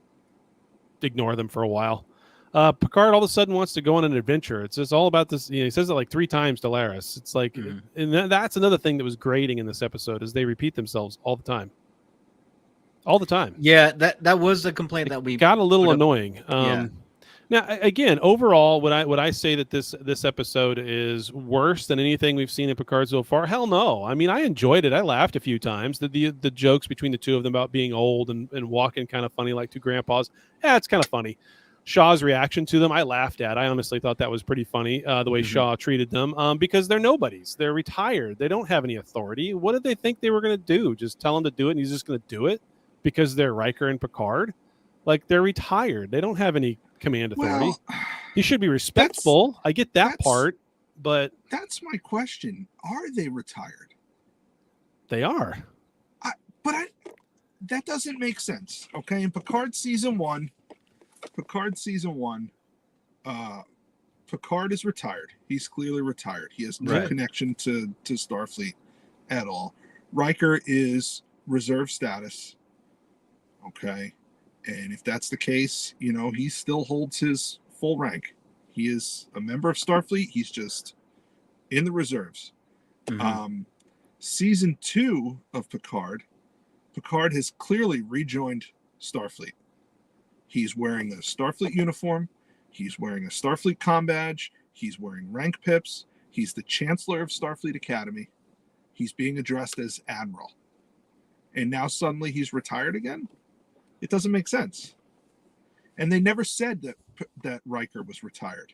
ignore them for a while. Picard all of a sudden wants to go on an adventure. It's just all about this. You know, he says it like 3 times to Laris. It's like, and that's another thing that was grating in this episode, is they repeat themselves all the time. All the time. Yeah, that was a complaint that we got a little annoying. Yeah. Now, again, overall, would I say that this episode is worse than anything we've seen in Picard so far? Hell no. I mean, I enjoyed it. I laughed a few times. The jokes between the two of them about being old and walking kind of funny like 2 grandpas. Yeah, it's kind of funny. Shaw's reaction to them, I laughed at. I honestly thought that was pretty funny, the way Shaw treated them, because they're nobodies. They're retired. They don't have any authority. What did they think they were going to do? Just tell him to do it, and he's just going to do it because they're Riker and Picard? Like, they're retired. They don't have any command authority. Well, he should be respectful. I get that part, but that's my question. Are they retired? They are. That doesn't make sense. Okay, in Picard season 1, Picard is retired. He's clearly retired. He has no connection to Starfleet at all. Riker is reserve status. Okay. And if that's the case, he still holds his full rank. He is a member of Starfleet. He's just in the reserves. Season 2 of Picard has clearly rejoined Starfleet. He's wearing a Starfleet uniform. He's wearing a Starfleet comm badge. He's wearing rank pips. He's the Chancellor of Starfleet Academy. He's being addressed as Admiral. And now suddenly he's retired again? It doesn't make sense. And they never said that Riker was retired.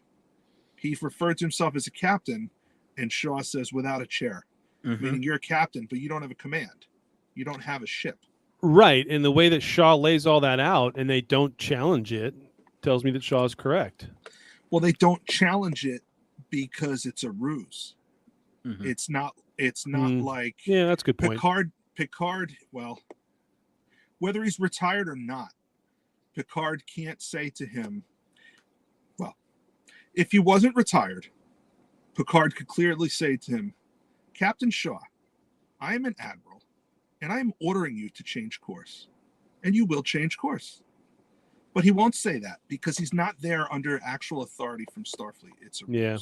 He referred to himself as a captain, and Shaw says without a chair, meaning you're a captain, but you don't have a command. You don't have a ship. Right. And the way that Shaw lays all that out and they don't challenge it tells me that Shaw is correct. Well, they don't challenge it because it's a ruse. It's not like that's a good point. Picard, well, whether he's retired or not, Picard can't say to him, well, if he wasn't retired, Picard could clearly say to him, Captain Shaw, I am an admiral, and I am ordering you to change course, and you will change course. But he won't say that because he's not there under actual authority from Starfleet. It's a ruse. Yeah,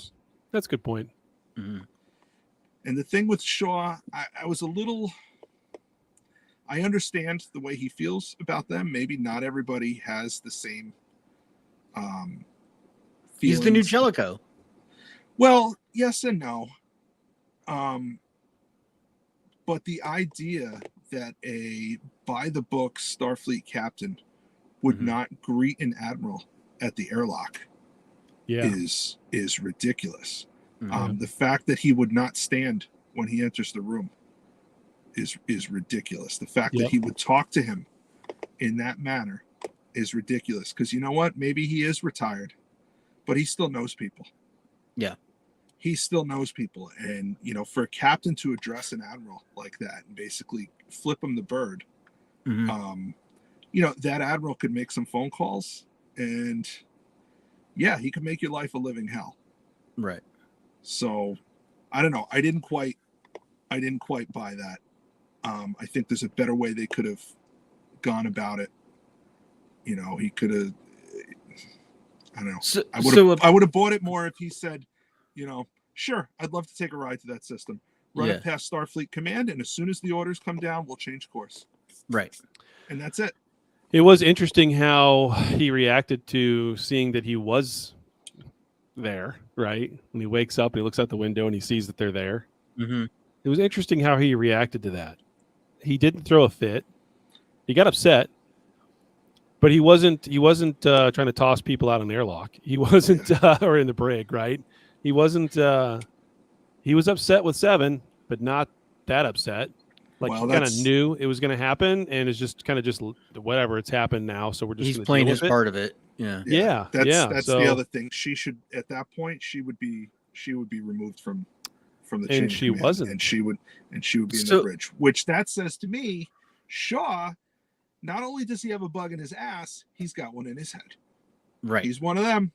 that's a good point. And the thing with Shaw, I was a little... I understand the way he feels about them. Maybe not everybody has the same feelings. He's the new Jellicoe. Well, yes and no. But the idea that a by-the-book Starfleet captain would not greet an admiral at the airlock is ridiculous. The fact that he would not stand when he enters the room is ridiculous. The fact that he would talk to him in that manner is ridiculous. Because you know what? Maybe he is retired, but he still knows people. Yeah. He still knows people. And, for a captain to address an admiral like that and basically flip him the bird, that admiral could make some phone calls and, he could make your life a living hell. Right. So, I don't know. I didn't quite buy that. I think there's a better way they could have gone about it. He could have. I don't know. I would have bought it more if he said, sure, I'd love to take a ride to that system. Run it past Starfleet Command, and as soon as the orders come down, we'll change course. Right. And that's it. It was interesting how he reacted to seeing that he was there, right? When he wakes up and he looks out the window and he sees that they're there. It was interesting how he reacted to that. He didn't throw a fit. He got upset, but he wasn't trying to toss people out an airlock. He wasn't or in the brig, right? He wasn't. He was upset with Seven, but not that upset. Like, he kind of knew it was going to happen, and it's just kind of just whatever. It's happened now, so we're just. He's playing his part of it. Yeah. That's the other thing. She should, at that point, she would be removed from the chain. And she wasn't. And she would be in the bridge. Which that says to me, Shaw, not only does he have a bug in his ass, he's got one in his head. Right. He's one of them.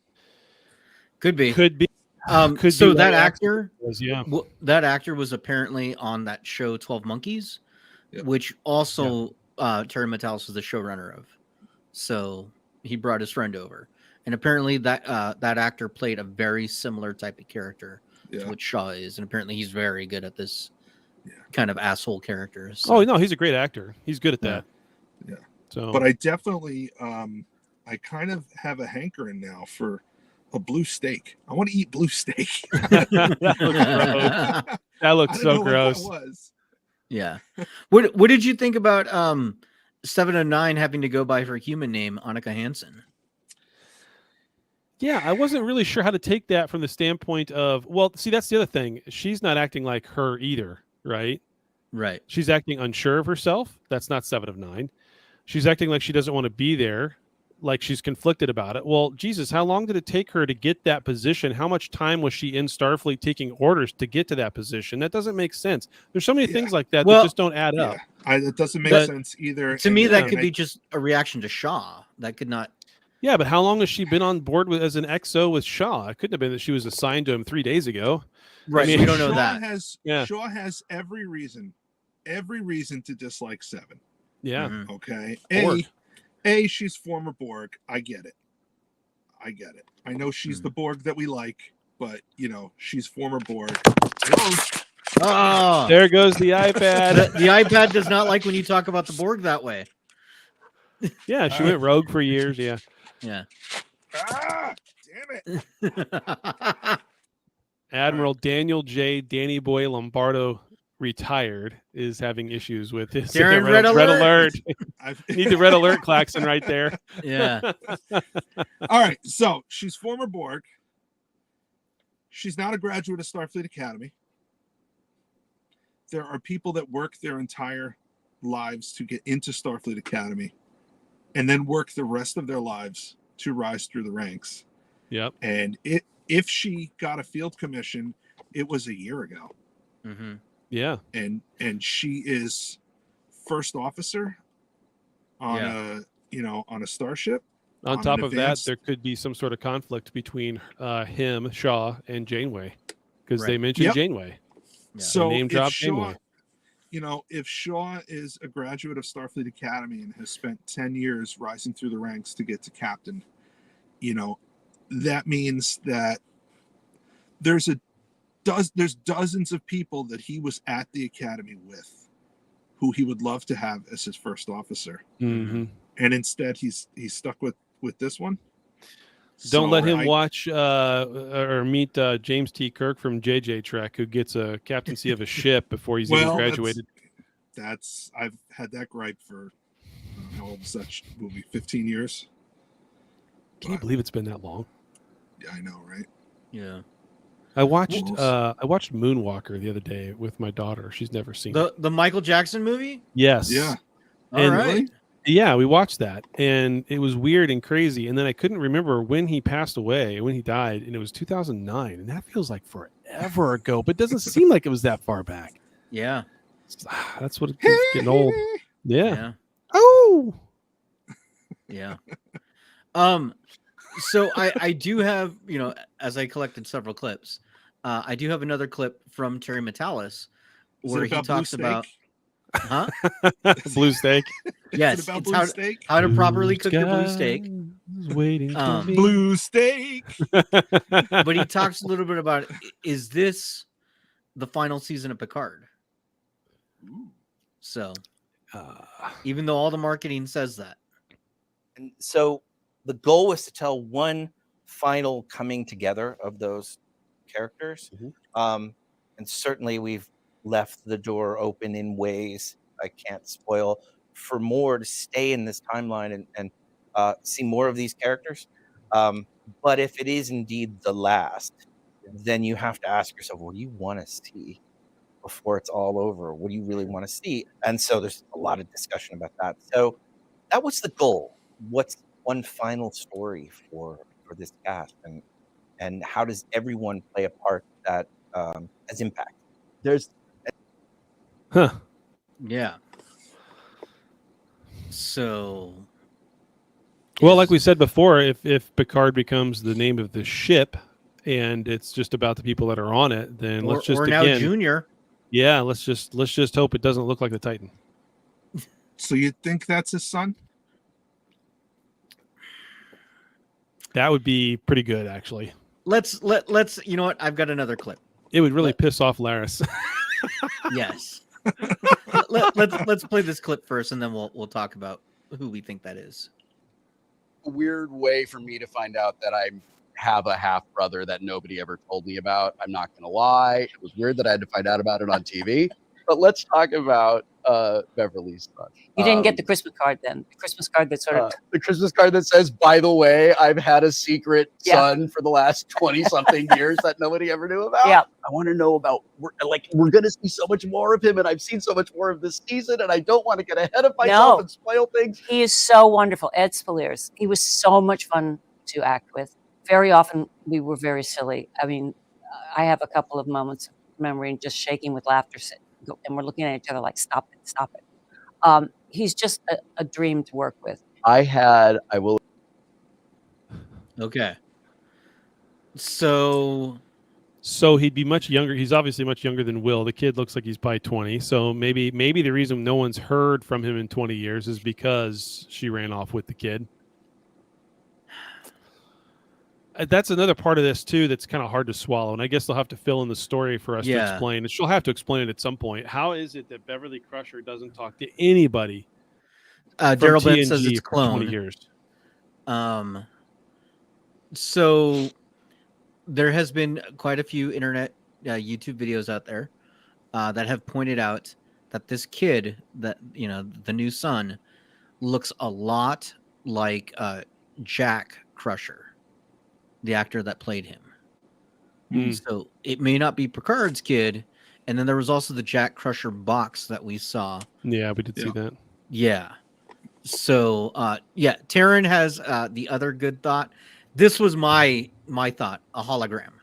Could be. So that actor was apparently on that show 12 Monkeys, which also Terry Matalas was the showrunner of. So he brought his friend over, and apparently that actor played a very similar type of character to what Shaw is, and apparently he's very good at this kind of asshole character. So. Oh no, he's a great actor. He's good at that. Yeah. So, but I definitely, I kind of have a hankering now for a blue steak. I want to eat blue steak. That looks so gross. What that was. Yeah. What did you think about 7 of 9 having to go by her human name, Annika Hansen? Yeah, I wasn't really sure how to take that from the standpoint of, well, see, that's the other thing. She's not acting like her either, right? Right. She's acting unsure of herself. That's not 7 of 9. She's acting like she doesn't want to be there, like she's conflicted about it. Well, Jesus, how long did it take her to get that position? How much time was she in Starfleet taking orders to get to that position? That doesn't make sense. There's so many things like that that just don't add up. It doesn't make sense either. To me, that could be just a reaction to Shaw. That could not. Yeah, but how long has she been on board with as an XO with Shaw? It couldn't have been that she was assigned to him 3 days ago. Right. I mean, we don't know Shaw that. Shaw has every reason to dislike Seven. Yeah. Mhm. Okay. Borg. She's former Borg. I get it. I know she's the Borg that we like, but she's former Borg. Oh, There goes the iPad. the iPad does not like when you talk about the Borg that way. Yeah, she went rogue for years. Yeah. Yeah. Ah, damn it. Admiral Daniel J. Danny Boy Lombardo retired is having issues with his Darren, red alert. I've- Need the red alert klaxon right there. Yeah. All right, so she's former Borg. She's not a graduate of Starfleet Academy. There are people that work their entire lives to get into Starfleet Academy and then work the rest of their lives to rise through the ranks. Yep. And if she got a field commission, it was a year ago. Mm-hmm. Yeah. And she is first officer on a starship. On top an of that, advanced- there could be some sort of conflict between him, Shaw, and Janeway, because they Right. mentioned Yep. Janeway. Yeah. So name if drop Shaw, Janeway. if Shaw is a graduate of Starfleet Academy and has spent 10 years rising through the ranks to get to captain, that means that there's dozens of people that he was at the academy with who he would love to have as his first officer. Mm-hmm. And instead he's stuck with this one. Don't let him I- watch or meet James T. Kirk from JJ Trek, who gets a captaincy of a ship before he's even Well, graduated. That's I've had that gripe for how old is that movie? 15 years. Can you believe it's been that long? Yeah, I know, right? Yeah. I watched Well, Moonwalker the other day with my daughter. She's never seen it. The Michael Jackson movie? Yes. Yeah. All And- right. Yeah, we watched that, and it was weird and crazy. And then I couldn't remember when he passed away, when he died, and it was 2009, and that feels like forever ago, but it doesn't seem like it was that far back. Yeah. That's what it's getting old. Yeah. Yeah. Oh. Yeah. So I do have, as I collected several clips, I do have another clip from Terry Metalis Is where it he about talks blue about, huh? Blue steak. Yes, Is it about it's blue steak? how to properly cook the blue steak. Is waiting for me. Blue steak. But he talks a little bit about, is this the final season of Picard? So even though all the marketing says that. And so the goal was to tell one final coming together of those characters. And certainly we've left the door open in ways I can't spoil for more to stay in this timeline and see more of these characters. But if it is indeed the last, then you have to ask yourself, what do you want to see before it's all over? What do you really want to see? And so there's a lot of discussion about that. So that was the goal. What's one final story for this cast, and how does everyone play a part that has impact? There's Yeah. So Well, like we said before, if Picard becomes the name of the ship and it's just about the people that are on it, then let's just or now again, Junior. yeah, let's just hope it doesn't look like the Titan. So you think that's his son? That would be pretty good, actually. Let's you know what? I've got another clip. It would really piss off Laris. Yes. Let's play this clip first, and then we'll talk about who we think that is. a weird way for me to find out that I have a half brother that nobody ever told me about. I'm not going to lie. It was weird that I had to find out about it on TV. But let's talk about Beverlys Lunch. You didn't get the Christmas card then. The Christmas card that sort of the Christmas card that says, by the way, I've had a secret Yeah. son for the last 20 something years that nobody ever knew about. Yeah. I want to know about, we're going to see so much more of him, and I've seen so much more of this season, and I don't want to get ahead of myself No. and spoil things. He is so wonderful. Ed Spaliers. He was so much fun to act with. Very often we were very silly. I mean, I have a couple of moments of memory and just shaking with laughter, and we're looking at each other like, stop it, stop it. He's just a dream to work with. I will Okay. So he'd be much younger. He's obviously much younger than Will. The kid looks like he's probably 20. So maybe the reason no one's heard from him in 20 years is because she ran off with the kid. That's another part of this too that's kind of hard to swallow, and I guess they'll have to fill in the story for us to explain. And she'll have to explain it at some point. How is it that Beverly Crusher doesn't talk to anybody? Daryl Bent says TNG it's for clone. 20 years. So there has been quite a few internet YouTube videos out there that have pointed out that this kid, that the new son, looks a lot like Jack Crusher, the actor that played him. So it may not be Picard's kid. And then there was also the Jack Crusher box that we saw. Yeah, we did see that. Yeah. So Taryn has the other good thought. This was my thought, a hologram.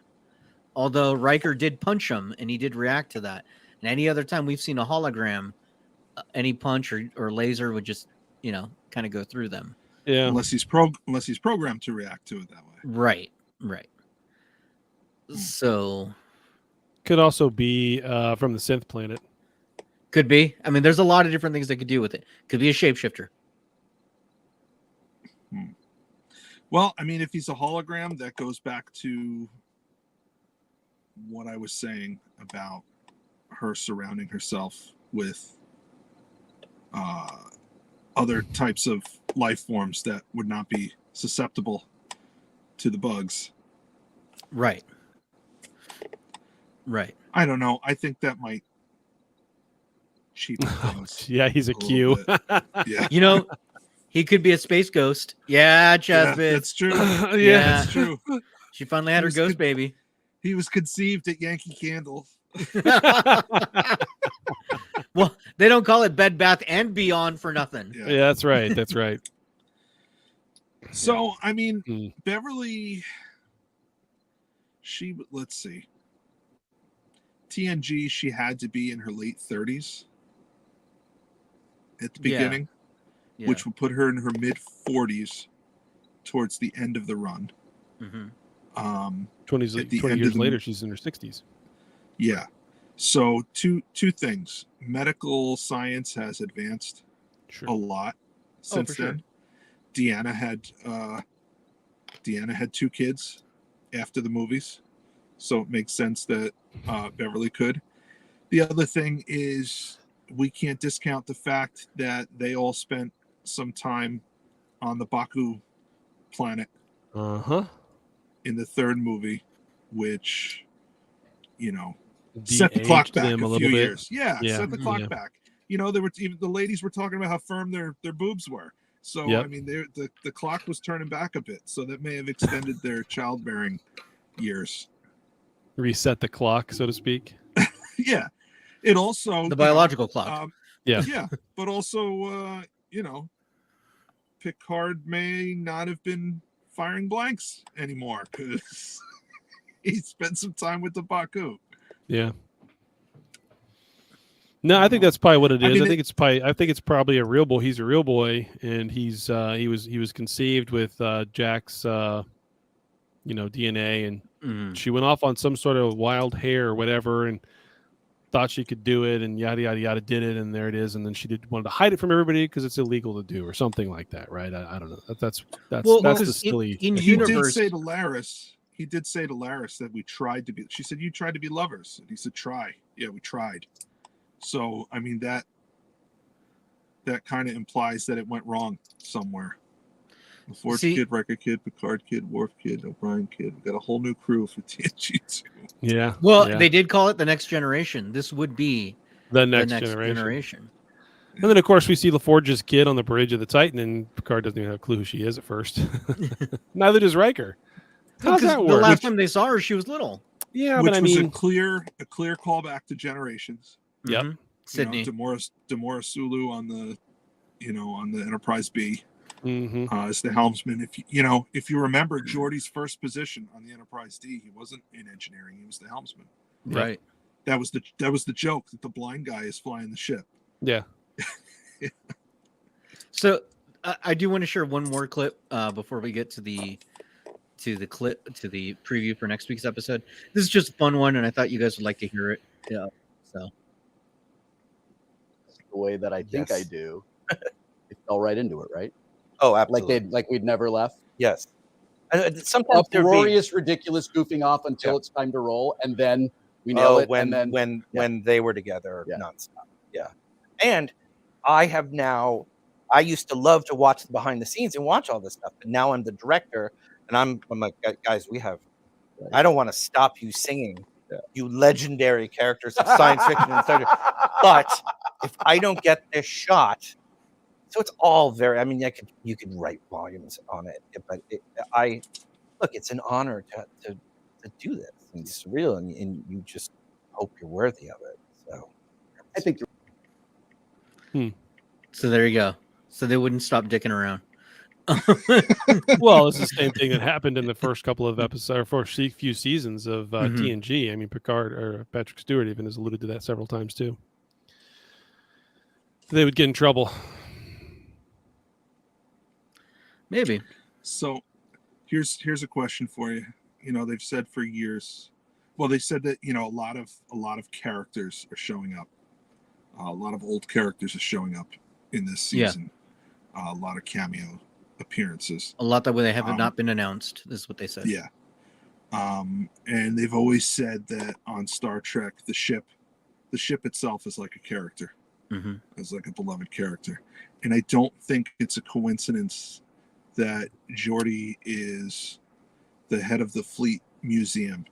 Although Riker did punch him and he did react to that. And any other time we've seen a hologram, any punch or laser would just, kind of go through them. Yeah. Unless he's programmed to react to it that way. Right. So could also be from the synth planet. Could be. I mean, there's a lot of different things they could do with it. Could be a shapeshifter. Well, I mean, if he's a hologram, that goes back to what I was saying about her surrounding herself with other types of life forms that would not be susceptible to the bugs. Right. I don't know. I think that might cheapen things. Yeah, he's a Q. Yeah. He could be a space ghost. Yeah, Chazbit. Yeah, that's true. Yeah, that's true. She finally had her ghost baby. He was conceived at Yankee Candle. Well, they don't call it Bed Bath and Beyond for nothing. Yeah, that's right. That's right. So, I mean, Beverly, let's see. TNG, she had to be in her late 30s at the beginning, which would put her in her mid 40s towards the end of the run. 20 years later, she's in her 60s. Yeah. So two things. Medical science has advanced a lot since then. Deanna had 2 kids after the movies, so it makes sense that Beverly could. The other thing is we can't discount the fact that they all spent some time on the Baku planet in the 3rd movie, which set the clock back a few years. Yeah, set the clock back. There were even the ladies were talking about how firm their boobs were. So I mean, the clock was turning back a bit. So that may have extended their childbearing years. Reset the clock, so to speak. Yeah, it also the biological clock. Yeah, but also Picard may not have been firing blanks anymore because he spent some time with the Baku. Yeah. No, I think that's probably what it is. I think it's probably a real boy. He's a real boy, and he was conceived with Jack's DNA, and she went off on some sort of wild hair or whatever, and thought she could do it, and yada yada yada, did it, and there it is. And then she wanted to hide it from everybody because it's illegal to do, or something like that, right? I don't know. That's the silly. In he universe, did say to Laris. He did say to Laris that we tried to be. She said, "You tried to be lovers," and he said, "Try." Yeah, we tried. So I mean that kind of implies that it went wrong somewhere. The Ford kid, Riker kid, Picard kid, Worf kid, O'Brien kid. We got a whole new crew for TNG2. Yeah. Well, they did call it the Next Generation. This would be the next generation. And then, of course, we see LaForge's kid on the bridge of the Titan, and Picard doesn't even have a clue who she is at first. Neither does Riker. How's that work? The last time they saw her, she was little. Yeah, which but I was mean, a clear callback to Generations. Yep. Sydney. Demora Sulu on the Enterprise B. As the helmsman. If you remember Geordi's first position on the Enterprise D, he wasn't in engineering; he was the helmsman. Right. That was the joke that the blind guy is flying the ship. Yeah. So I do want to share one more clip before we get to the to the clip, to the preview for next week's episode. This is just a fun one, and I thought you guys would like to hear it. Yeah. So The way that I think I Yes. do, it fell right into it, right? Oh, absolutely. Like we'd never left. Yes. Sometimes there'd be Uproarious, ridiculous goofing off until it's time to roll, and then we nail it. when and then when they were together Yeah. nonstop. Yeah. And I used to love to watch the behind the scenes and watch all this stuff, but now I'm the director, and I'm like, guys, I don't want to stop you singing, you legendary characters of science fiction and Star Trek, but if I don't get this shot, so it's all very. I mean, you could write volumes on it, but it's an honor to do this. And it's surreal, and you just hope you're worthy of it. So I think So there you go. So they wouldn't stop dicking around. Well, it's the same thing that happened in the first couple of episodes, first few seasons of Mhm. TNG. I mean, Picard or Patrick Stewart even has alluded to that several times too. They would get in trouble. Maybe. So here's a question for you. You know, they've said for years, well, they said that, you know, a lot of characters are showing up. A lot of old characters are showing up in this Yeah. season. A lot of cameo appearances. A lot that way they haven't not been announced. This is what they said. Yeah. And they've always said that on Star Trek, the ship itself is like a character, Mhm. is like a beloved character. And I don't think it's a coincidence that Geordi is the head of the Fleet Museum.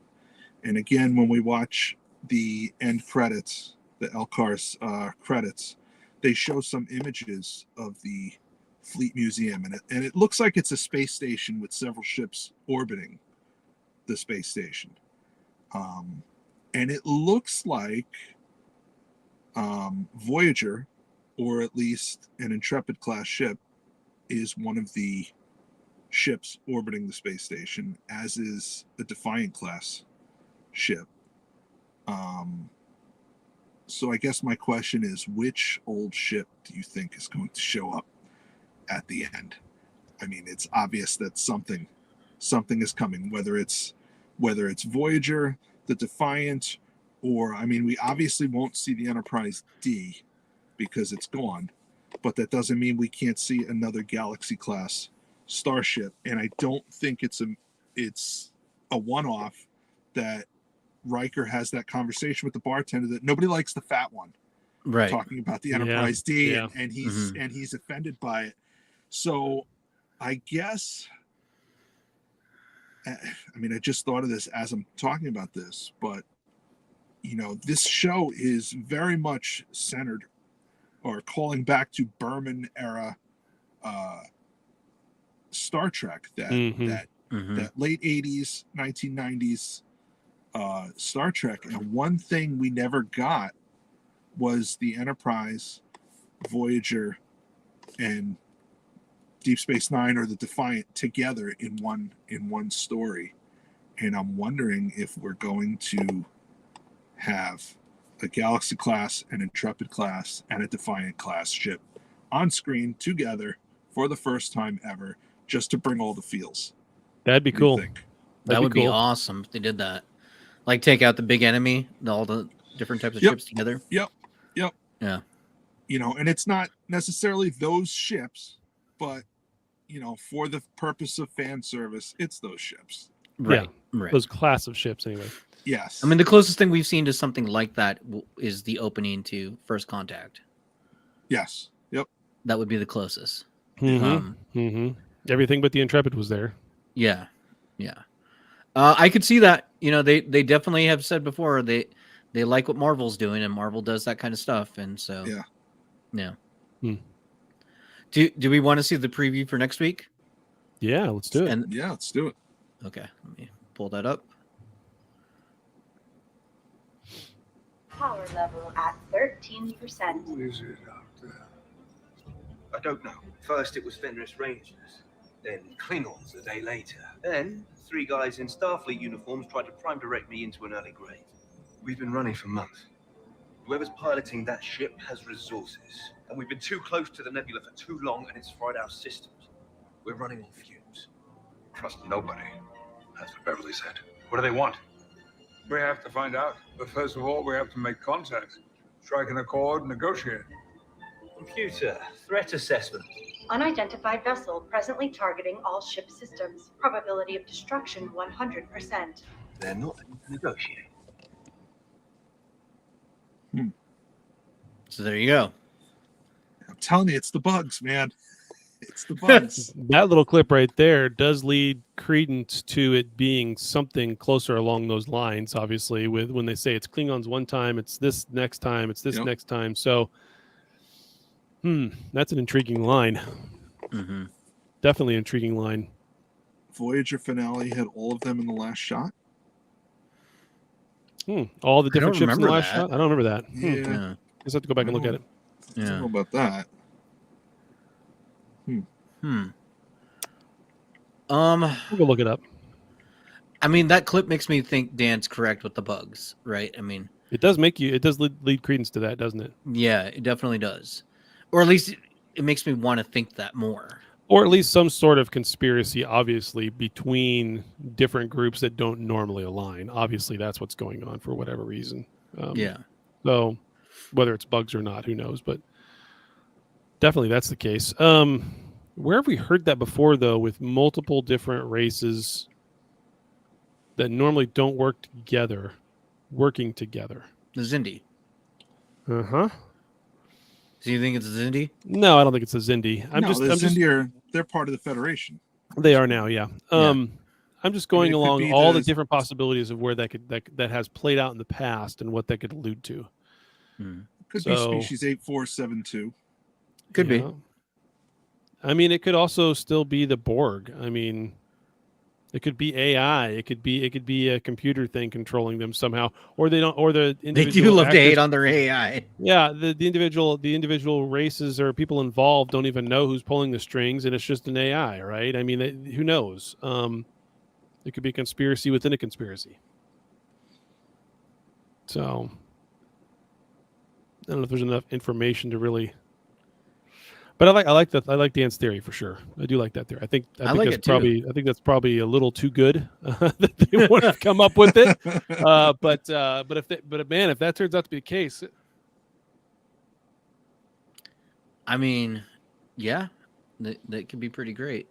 And again, when we watch the end credits, the Elcar's credits, they show some images of the Fleet Museum, and it looks like it's a space station with several ships orbiting the space station. And it looks like Voyager, or at least an Intrepid class ship, is one of the ships orbiting the space station, as is a Defiant class ship. So I guess my question is, which old ship do you think is going to show up at the end? I mean, it's obvious that something is coming, whether it's Voyager, the Defiant, or, I mean, we obviously won't see the Enterprise D because it's gone, but that doesn't mean we can't see another Galaxy class starship. And I don't think it's a one-off that Riker has that conversation with the bartender that nobody likes the fat one, Right. talking about the Enterprise D, yeah. and he's offended by it. So I guess, I mean, I just thought of this as I'm talking about this, but, you know, this show is very much centered or calling back to Berman era Star Trek, that late 80s, 1990s Star Trek. And one thing we never got was the Enterprise, Voyager, and Deep Space Nine, or the Defiant, together in one story. And I'm wondering if we're going to have a Galaxy class, an Intrepid class, and a Defiant class ship on screen together for the first time ever, just to bring all the feels. That'd be What do you cool. think? That would be cool. awesome if they did that. Like, take out the big enemy, all the different types of ships together. Yep. Yeah. You know, and it's not necessarily those ships, but, you know, for the purpose of fan service, it's those ships. Right. Right. Those class of ships, anyway. Yes. I mean, the closest thing we've seen to something like that is the opening to First Contact. Yes. Yep. That would be the closest. Everything but the Intrepid was there. Yeah. I could see that. You know, they definitely have said before they like what Marvel's doing, and Marvel does that kind of stuff. And so, yeah. Do we want to see the preview for next week? Yeah, let's do it. And Yeah, let's do it. okay, let me pull that up. Power level at 13%. What is it out there? I don't know. First it was Fenris Rangers, then Klingons a day later. Then 3 guys in Starfleet uniforms tried to prime direct me into an early grave. We've been running for months. Whoever's piloting that ship has resources, and we've been too close to the nebula for too long, and it's fried our systems. We're running on fumes. Trust nobody. That's what Beverly said. What do they want? We have to find out. But first of all, we have to make contact, strike an accord, negotiate. Computer, threat assessment. Unidentified vessel presently targeting all ship systems. Probability of destruction 100%. They're not able to negotiate. So there you go. I'm telling you, it's the bugs, man. It's the bugs. That little clip right there does lead credence to it being something closer along those lines. Obviously, with when they say it's Klingons one time, it's this next time, it's this next time. So, that's an intriguing line. Mm-hmm. Definitely an intriguing line. Voyager finale had all of them in the last shot. All the different ships in the remember last that. shot. I don't remember that. Yeah. Just have to go back and look at it. I don't know about that. We'll go look it up. I mean, that clip makes me think Dan's correct with the bugs, right? I mean, it does lead credence to that, doesn't it? Yeah, it definitely does. Or at least it makes me want to think that more. Or at least some sort of conspiracy, obviously, between different groups that don't normally align. Obviously, that's what's going on for whatever reason. So whether it's bugs or not, who knows? But definitely that's the case. Where have we heard that before, though, with multiple different races that normally don't work together, working together? The Xindi. Uh-huh. So you think it's a Xindi? No, I don't think it's a Xindi. They're part of the Federation. They are now, yeah. I'm just going along all the different possibilities of where that has played out in the past and what that could allude to. Could be species 8472. Could be. I mean, it could also still be the Borg. I mean, it could be AI. It could be a computer thing controlling them somehow, or they don't, or the they do love to hate on their AI. Yeah, the individual races or people involved don't even know who's pulling the strings, and it's just an AI, right? I mean, who knows? It could be a conspiracy within a conspiracy. So I don't know if there's enough information to really. But I like Dan's theory for sure. I do like that theory. I think that's probably a little too good that they wouldn't have come up with it. But if that turns out to be the case, I mean, yeah, that could be pretty great.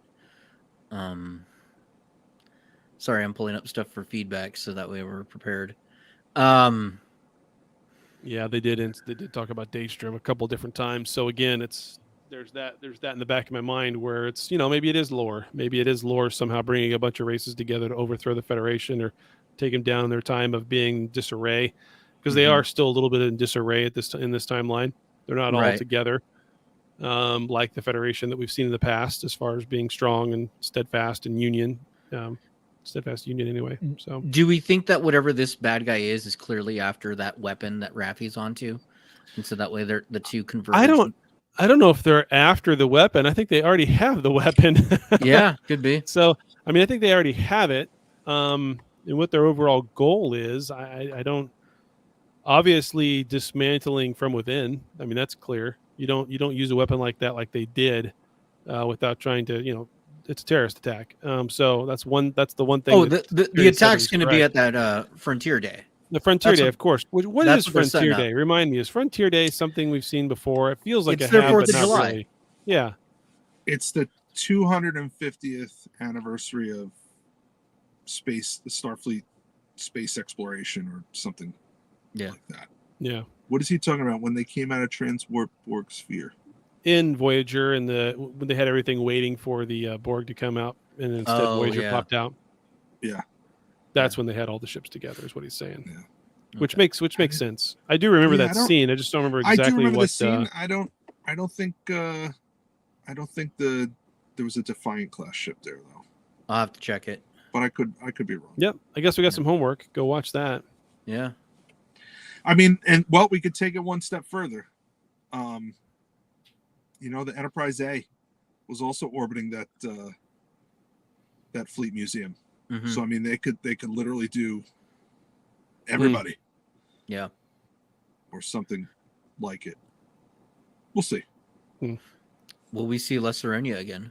Sorry, I'm pulling up stuff for feedback so that way we're prepared. Yeah, they did talk about Daystrom a couple different times. So again, there's that in the back of my mind where it's, maybe it is lore. Maybe it is lore somehow bringing a bunch of races together to overthrow the Federation or take them down in their time of being disarray, because they are still a little bit in disarray in this timeline. They're not all together like the Federation that we've seen in the past, as far as being strong and steadfast and union. Steadfast union anyway. So do we think that whatever this bad guy is clearly after that weapon that Raffi's onto, and so that way they're the two converge? I don't know if they're after the weapon. I think they already have the weapon. Yeah, could be. So, I mean, I think they already have it. And what their overall goal is, I don't. Obviously, dismantling from within. I mean, that's clear. You don't use a weapon like that, like they did, without trying to, it's a terrorist attack. So that's the one thing. Oh, the attack's going to be at that Frontier Day. The Frontier Day, of course. What is Frontier Day? Remind me. Is Frontier Day something we've seen before? It feels like it's their 4th of July. Really. Yeah. It's the 250th anniversary of the Starfleet space exploration or something like that. Yeah. What is he talking about when they came out of Transwarp Borg Sphere? In Voyager, when they had everything waiting for the Borg to come out, and instead Voyager popped out. Yeah. That's when they had all the ships together, is what he's saying. Yeah. Which makes sense. I do remember that scene. I just don't remember exactly I do remember what the scene. I don't think there was a Defiant class ship there though. I'll have to check it. But I could be wrong. Yep. I guess we got some homework. Go watch that. Yeah. I mean, we could take it one step further. The Enterprise A was also orbiting that fleet museum. Mm-hmm. So I mean, they could literally do everybody. Yeah. Or something like it. We'll see. Will we see La Serena again?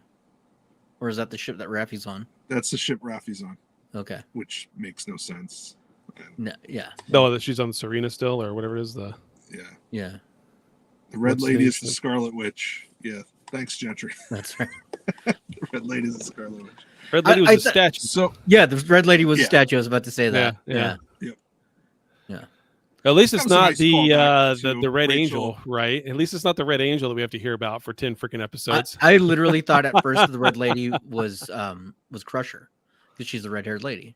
Or is that the ship that Raffi's on? That's the ship Raffi's on. Okay. which makes no sense. No, yeah. No, that she's on Serena still, or whatever it is. Yeah. Yeah. The Red What's Lady the is the name? Scarlet Witch. Yeah. Thanks, Gentry. That's right. The Red Lady is the Scarlet Witch. Red Lady was I a statue. So Yeah, the red lady was Yeah. a statue. I was about to say that. Yeah. Yeah. At least That it's was a not nice callback the to Red Rachel. Angel, right? At least it's not the Red Angel that we have to hear about for 10 freaking episodes. I literally thought at first the red lady was Crusher because she's the red haired lady.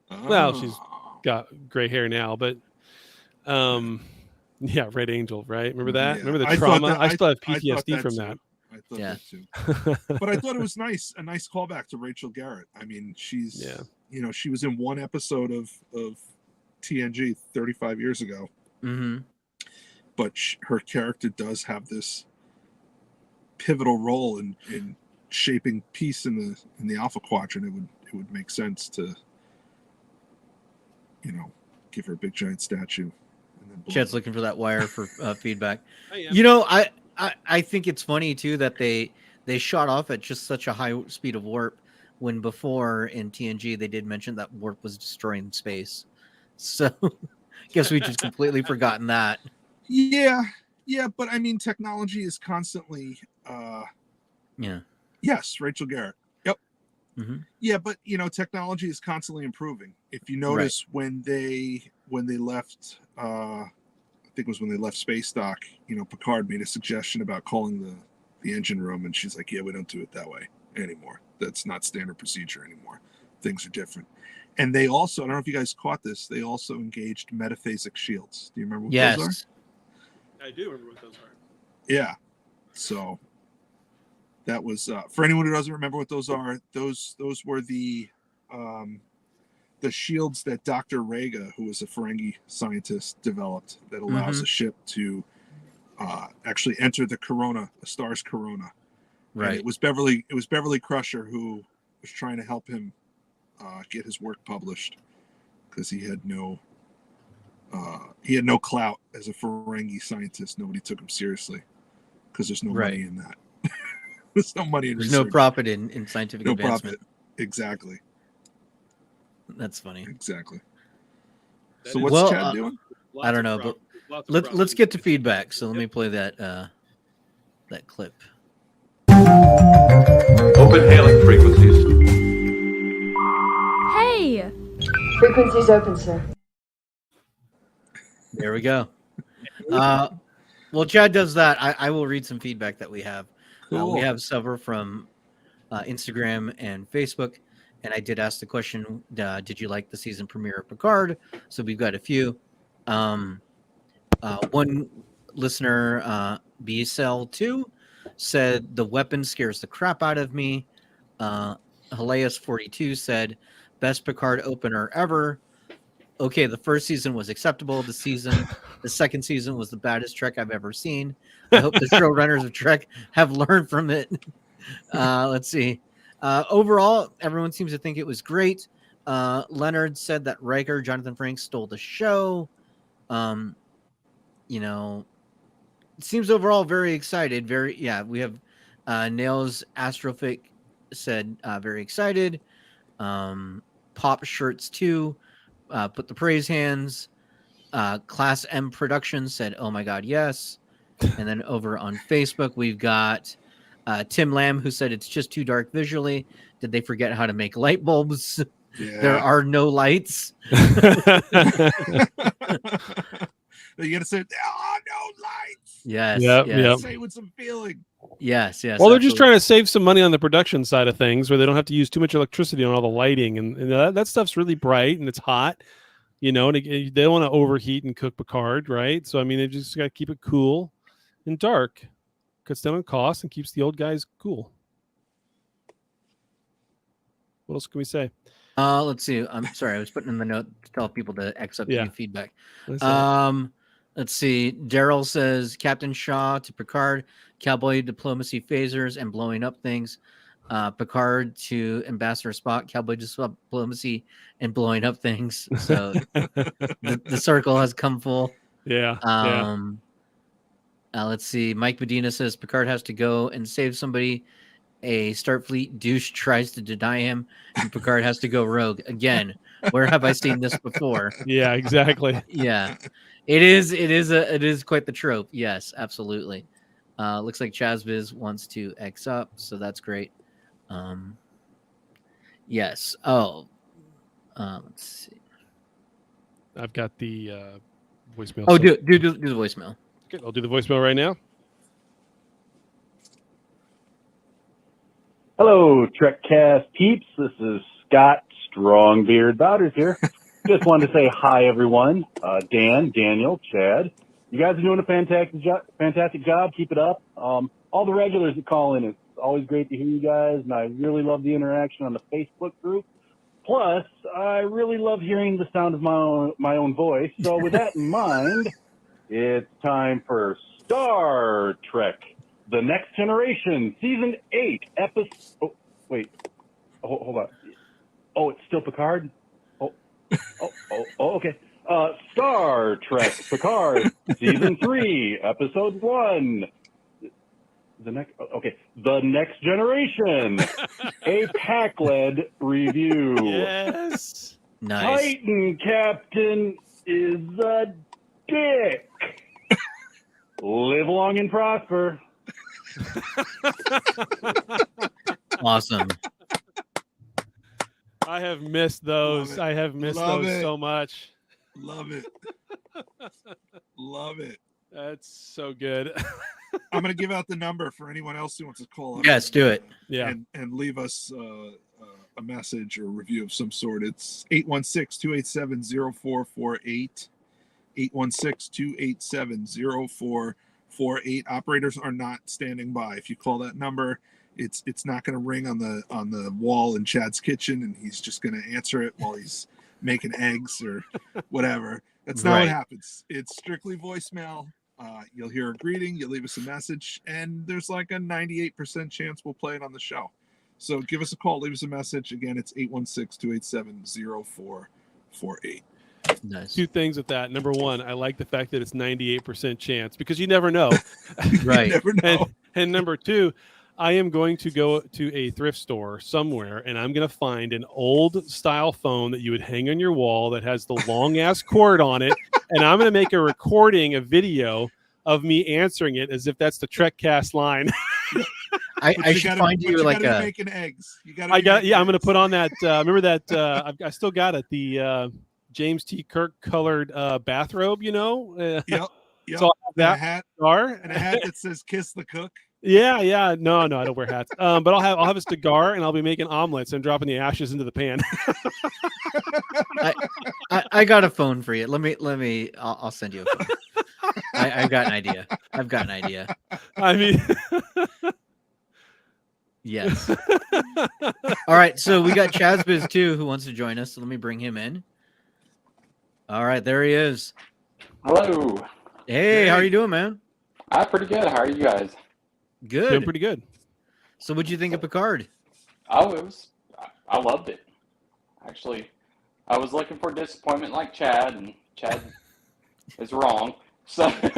Well, she's Oh. got gray hair now, but yeah, Red Angel, right? Remember that? Yeah. Remember the I thought trauma? that- I still have I thought PTSD from too. that. I thought Yeah. that too. But I thought it was a nice callback to Rachel Garrett. I mean, she's she was in one episode of TNG 35 years ago, Mm-hmm. but her character does have this pivotal role in shaping peace in the Alpha Quadrant. It would make sense to give her a big giant statue. And then Chad's looking for that wire for feedback. I am. You know, I think it's funny too that they shot off at just such a high speed of warp when before in TNG they did mention that warp was destroying space. So guess we just completely forgotten that. Yeah, but I mean, technology is constantly. Yeah. Yes, Rachel Garrett. Yep. Mm-hmm. Yeah, but technology is constantly improving. If you notice when they left, I think it was when they left space dock. Picard made a suggestion about calling the engine room, and she's like, "Yeah, we don't do it that way anymore. That's not standard procedure anymore. Things are different." And they also, I don't know if you guys caught this, they also engaged metaphasic shields. Do you remember what those are? I do remember what those are. Yeah. So that was for anyone who doesn't remember what those are. Those were the shields that Dr. Rega, who was a Ferengi scientist, developed that allows a ship to actually enter the corona, a star's corona. Right. And it was Beverly Crusher who was trying to help him get his work published because he had no clout as a Ferengi scientist. Nobody took him seriously because there's no money in that. There's no money in There's research. no profit in scientific No advancement. profit. Exactly. That's funny. Exactly. That So is- what's Well, Chad doing? I don't know, but let's get to feedback. So let me play that clip. Open hailing frequencies. Hey! Frequencies open, sir. There we go. Well, Chad does that. I will read some feedback that we have. Cool. We have several from Instagram and Facebook. And I did ask the question, did you like the season premiere of Picard? So we've got a few. One listener, BCell2, said the weapon scares the crap out of me. Haleus42 said, best Picard opener ever. Okay, the first season was acceptable. The second season was the baddest Trek I've ever seen. I hope the showrunners of Trek have learned from it. Let's see. Overall, everyone seems to think it was great. Leonard said that Riker, Jonathan Frakes, stole the show. Seems overall very excited. We have Nails Astrophic said very excited. Pop Shirts 2 put the praise hands. Class M Productions said, oh my God, yes. And then over on Facebook, we've got Tim Lamb, who said it's just too dark visually. Did they forget how to make light bulbs? Yeah. There are no lights. You gotta say there are no lights. Yes. Yep, yes. yep. Say with some feeling. Yes. Yes. Well, they're just absolutely. trying to save some money on the production side of things, where they don't have to use too much electricity on all the lighting, and that stuff's really bright and it's hot, and they don't want to overheat and cook Picard, right? So I mean, they just got to keep it cool and dark, cuts down on cost and keeps the old guys cool. What else can we say? Let's see. I'm sorry. I was putting in the note to tell people to X up to Yeah. give feedback. Let's Let's see. Daryl says Captain Shaw to Picard, cowboy diplomacy phasers and blowing up things. Picard to Ambassador Spock, cowboy diplomacy and blowing up things. So the circle has come full. Yeah. Let's see. Mike Medina says Picard has to go and save somebody a Starfleet douche tries to deny him, and Picard has to go rogue again. Where have I seen this before? Yeah, exactly. Yeah, it is quite the trope. Yes, absolutely. Looks like Chazbiz wants to X up, so that's great. Yes. Oh, let's see. I've got the voicemail. Oh, do the voicemail. Okay, I'll do the voicemail right now. Hello, TrekCast peeps. This is Scott Strongbeard Bowders here. Just wanted to say hi, everyone. Dan, Daniel, Chad. You guys are doing a fantastic job. Keep it up. All the regulars that call in, it's always great to hear you guys, and I really love the interaction on the Facebook group. Plus, I really love hearing the sound of my own voice. So with that in mind, it's time for Star Trek: The Next Generation, Season 8, episode... Oh, wait. Hold on. Oh, it's still Picard? Oh, okay. Star Trek Picard, Season 3, Episode 1. The Next Generation, a pack-led review. Yes. Nice. Titan Captain is a dick. Live long and prosper. Awesome. I have missed those. I have missed Love those it. so much. Love it. Love it. That's so good. I'm going to give out the number for anyone else who wants to call up. Yes, do it. Yeah. And leave us a message or review of some sort. It's 816-287-0448. 816-287-0448. Operators are not standing by. If you call that number, it's not going to ring on the wall in Chad's kitchen, and he's just going to answer it while he's making eggs or whatever. That's not what happens. It's strictly voicemail. You'll hear a greeting, you'll leave us a message, and there's like a 98% chance we'll play it on the show. So give us a call, leave us a message. Again, it's 816-287-0448. Nice. Two things with that. Number one, I like the fact that it's 98% chance because you never know. Right. You never know. And number two, I am going to go to a thrift store somewhere and I'm going to find an old style phone that you would hang on your wall that has the long ass cord on it. And I'm going to make a recording, a video of me answering it as if that's the TrekCast line. I should find you like a making eggs. I'm going to put on that. Remember that? I still got it. The James T Kirk colored bathrobe, you know? Yep. So I'll have that and a hat that says "Kiss the Cook." Yeah. No, I don't wear hats. But I'll have a cigar and I'll be making omelets and dropping the ashes into the pan. I got a phone for you. Let me. I'll send you a phone. I've got an idea. I mean, yes. All right. So we got Chazbiz too, who wants to join us. So let me bring him in. All right, there he is. Hello. Hey, how are you doing, man? I'm pretty good. How are you guys? Good. doing pretty good. So what'd you think of Picard? Oh, I loved it. Actually, I was looking for disappointment like Chad, and Chad is wrong. So, but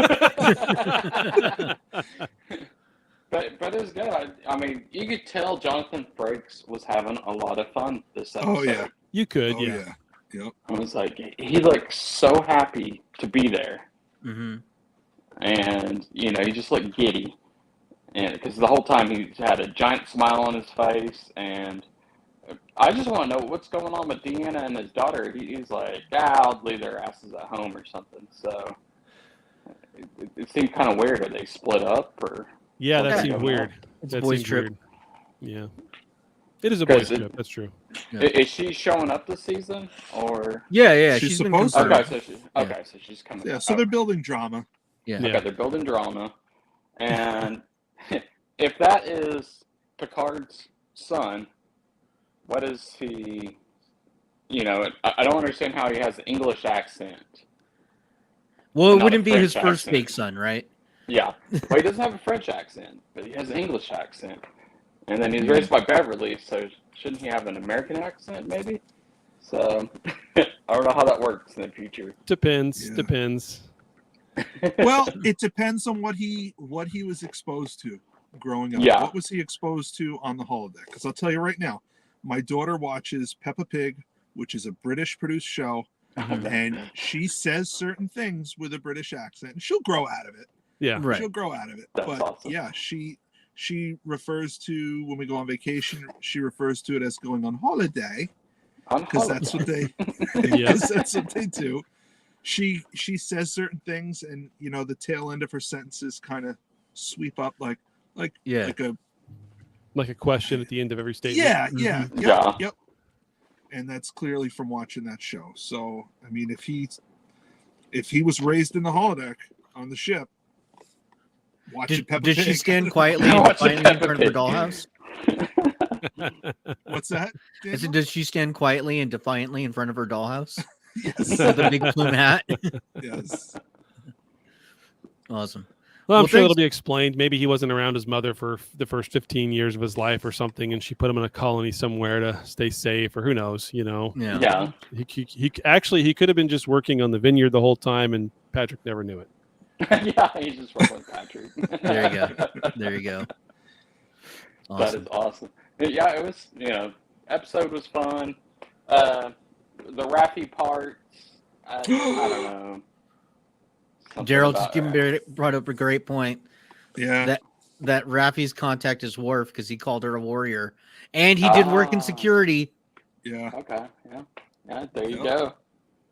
it was good. I mean, you could tell Jonathan Frakes was having a lot of fun this episode. Oh yeah, you could. Yeah. Yep. I was like, he looked so happy to be there, and he just looked giddy, and because the whole time he had a giant smile on his face, and I just want to know what's going on with Deanna and his daughter. He's like, I'll leave their asses at home or something. So it seemed kind of weird. Are they split up or? Yeah, that seemed weird. It's a boys' trip. Yeah, it is a boys' trip. That's true. Yeah. Is she showing up this season or? Yeah. She's been supposed to. Okay, so she's coming. Yeah, so they're building drama. Yeah. Okay, they're building drama, and if that is Picard's son, what is he? I don't understand how he has an English accent. Well, it not wouldn't a be his French first accent. fake son, right? Yeah, well, he doesn't have a French accent, but he has an English accent, and then he's raised by Beverly, so shouldn't he have an American accent, maybe? So I don't know how that works in the future. Depends. Well, it depends on what he was exposed to. growing up? Yeah. What was he exposed to on the holodeck? Because I'll tell you right now, my daughter watches Peppa Pig, which is a British produced show, and she says certain things with a British accent, and she'll grow out of it. Yeah, Right. She'll grow out of it. That's but awesome. yeah, she refers to, when we go on vacation, she refers to it as going on holiday, because that's what they that's what they do. She says certain things, and the tail end of her sentences kind of sweep up like a question at the end of every statement. Yep. And that's clearly from watching that show. So I mean, if he was raised in the holodeck on the ship, watching Peppa Pig. Did she stand quietly and defiantly in front of her dollhouse? What's that? I said, does she stand quietly and defiantly in front of her dollhouse? Yes. With a big plume hat. Yes. Awesome. Well, I'm sure thanks. it'll be explained. Maybe he wasn't around his mother for the first 15 years of his life or something, and she put him in a colony somewhere to stay safe, or who knows, Yeah. He could have been just working on the vineyard the whole time, and Patrick never knew it. Yeah, he's just working with Patrick. There you go. Awesome. That is awesome. Yeah, it was, episode was fun. The Raffi parts, I don't know. Gerald brought up a great point. Yeah. That Raffi's contact is Worf because he called her a warrior. And he did work in security. Yeah. Okay. Yeah, there you go.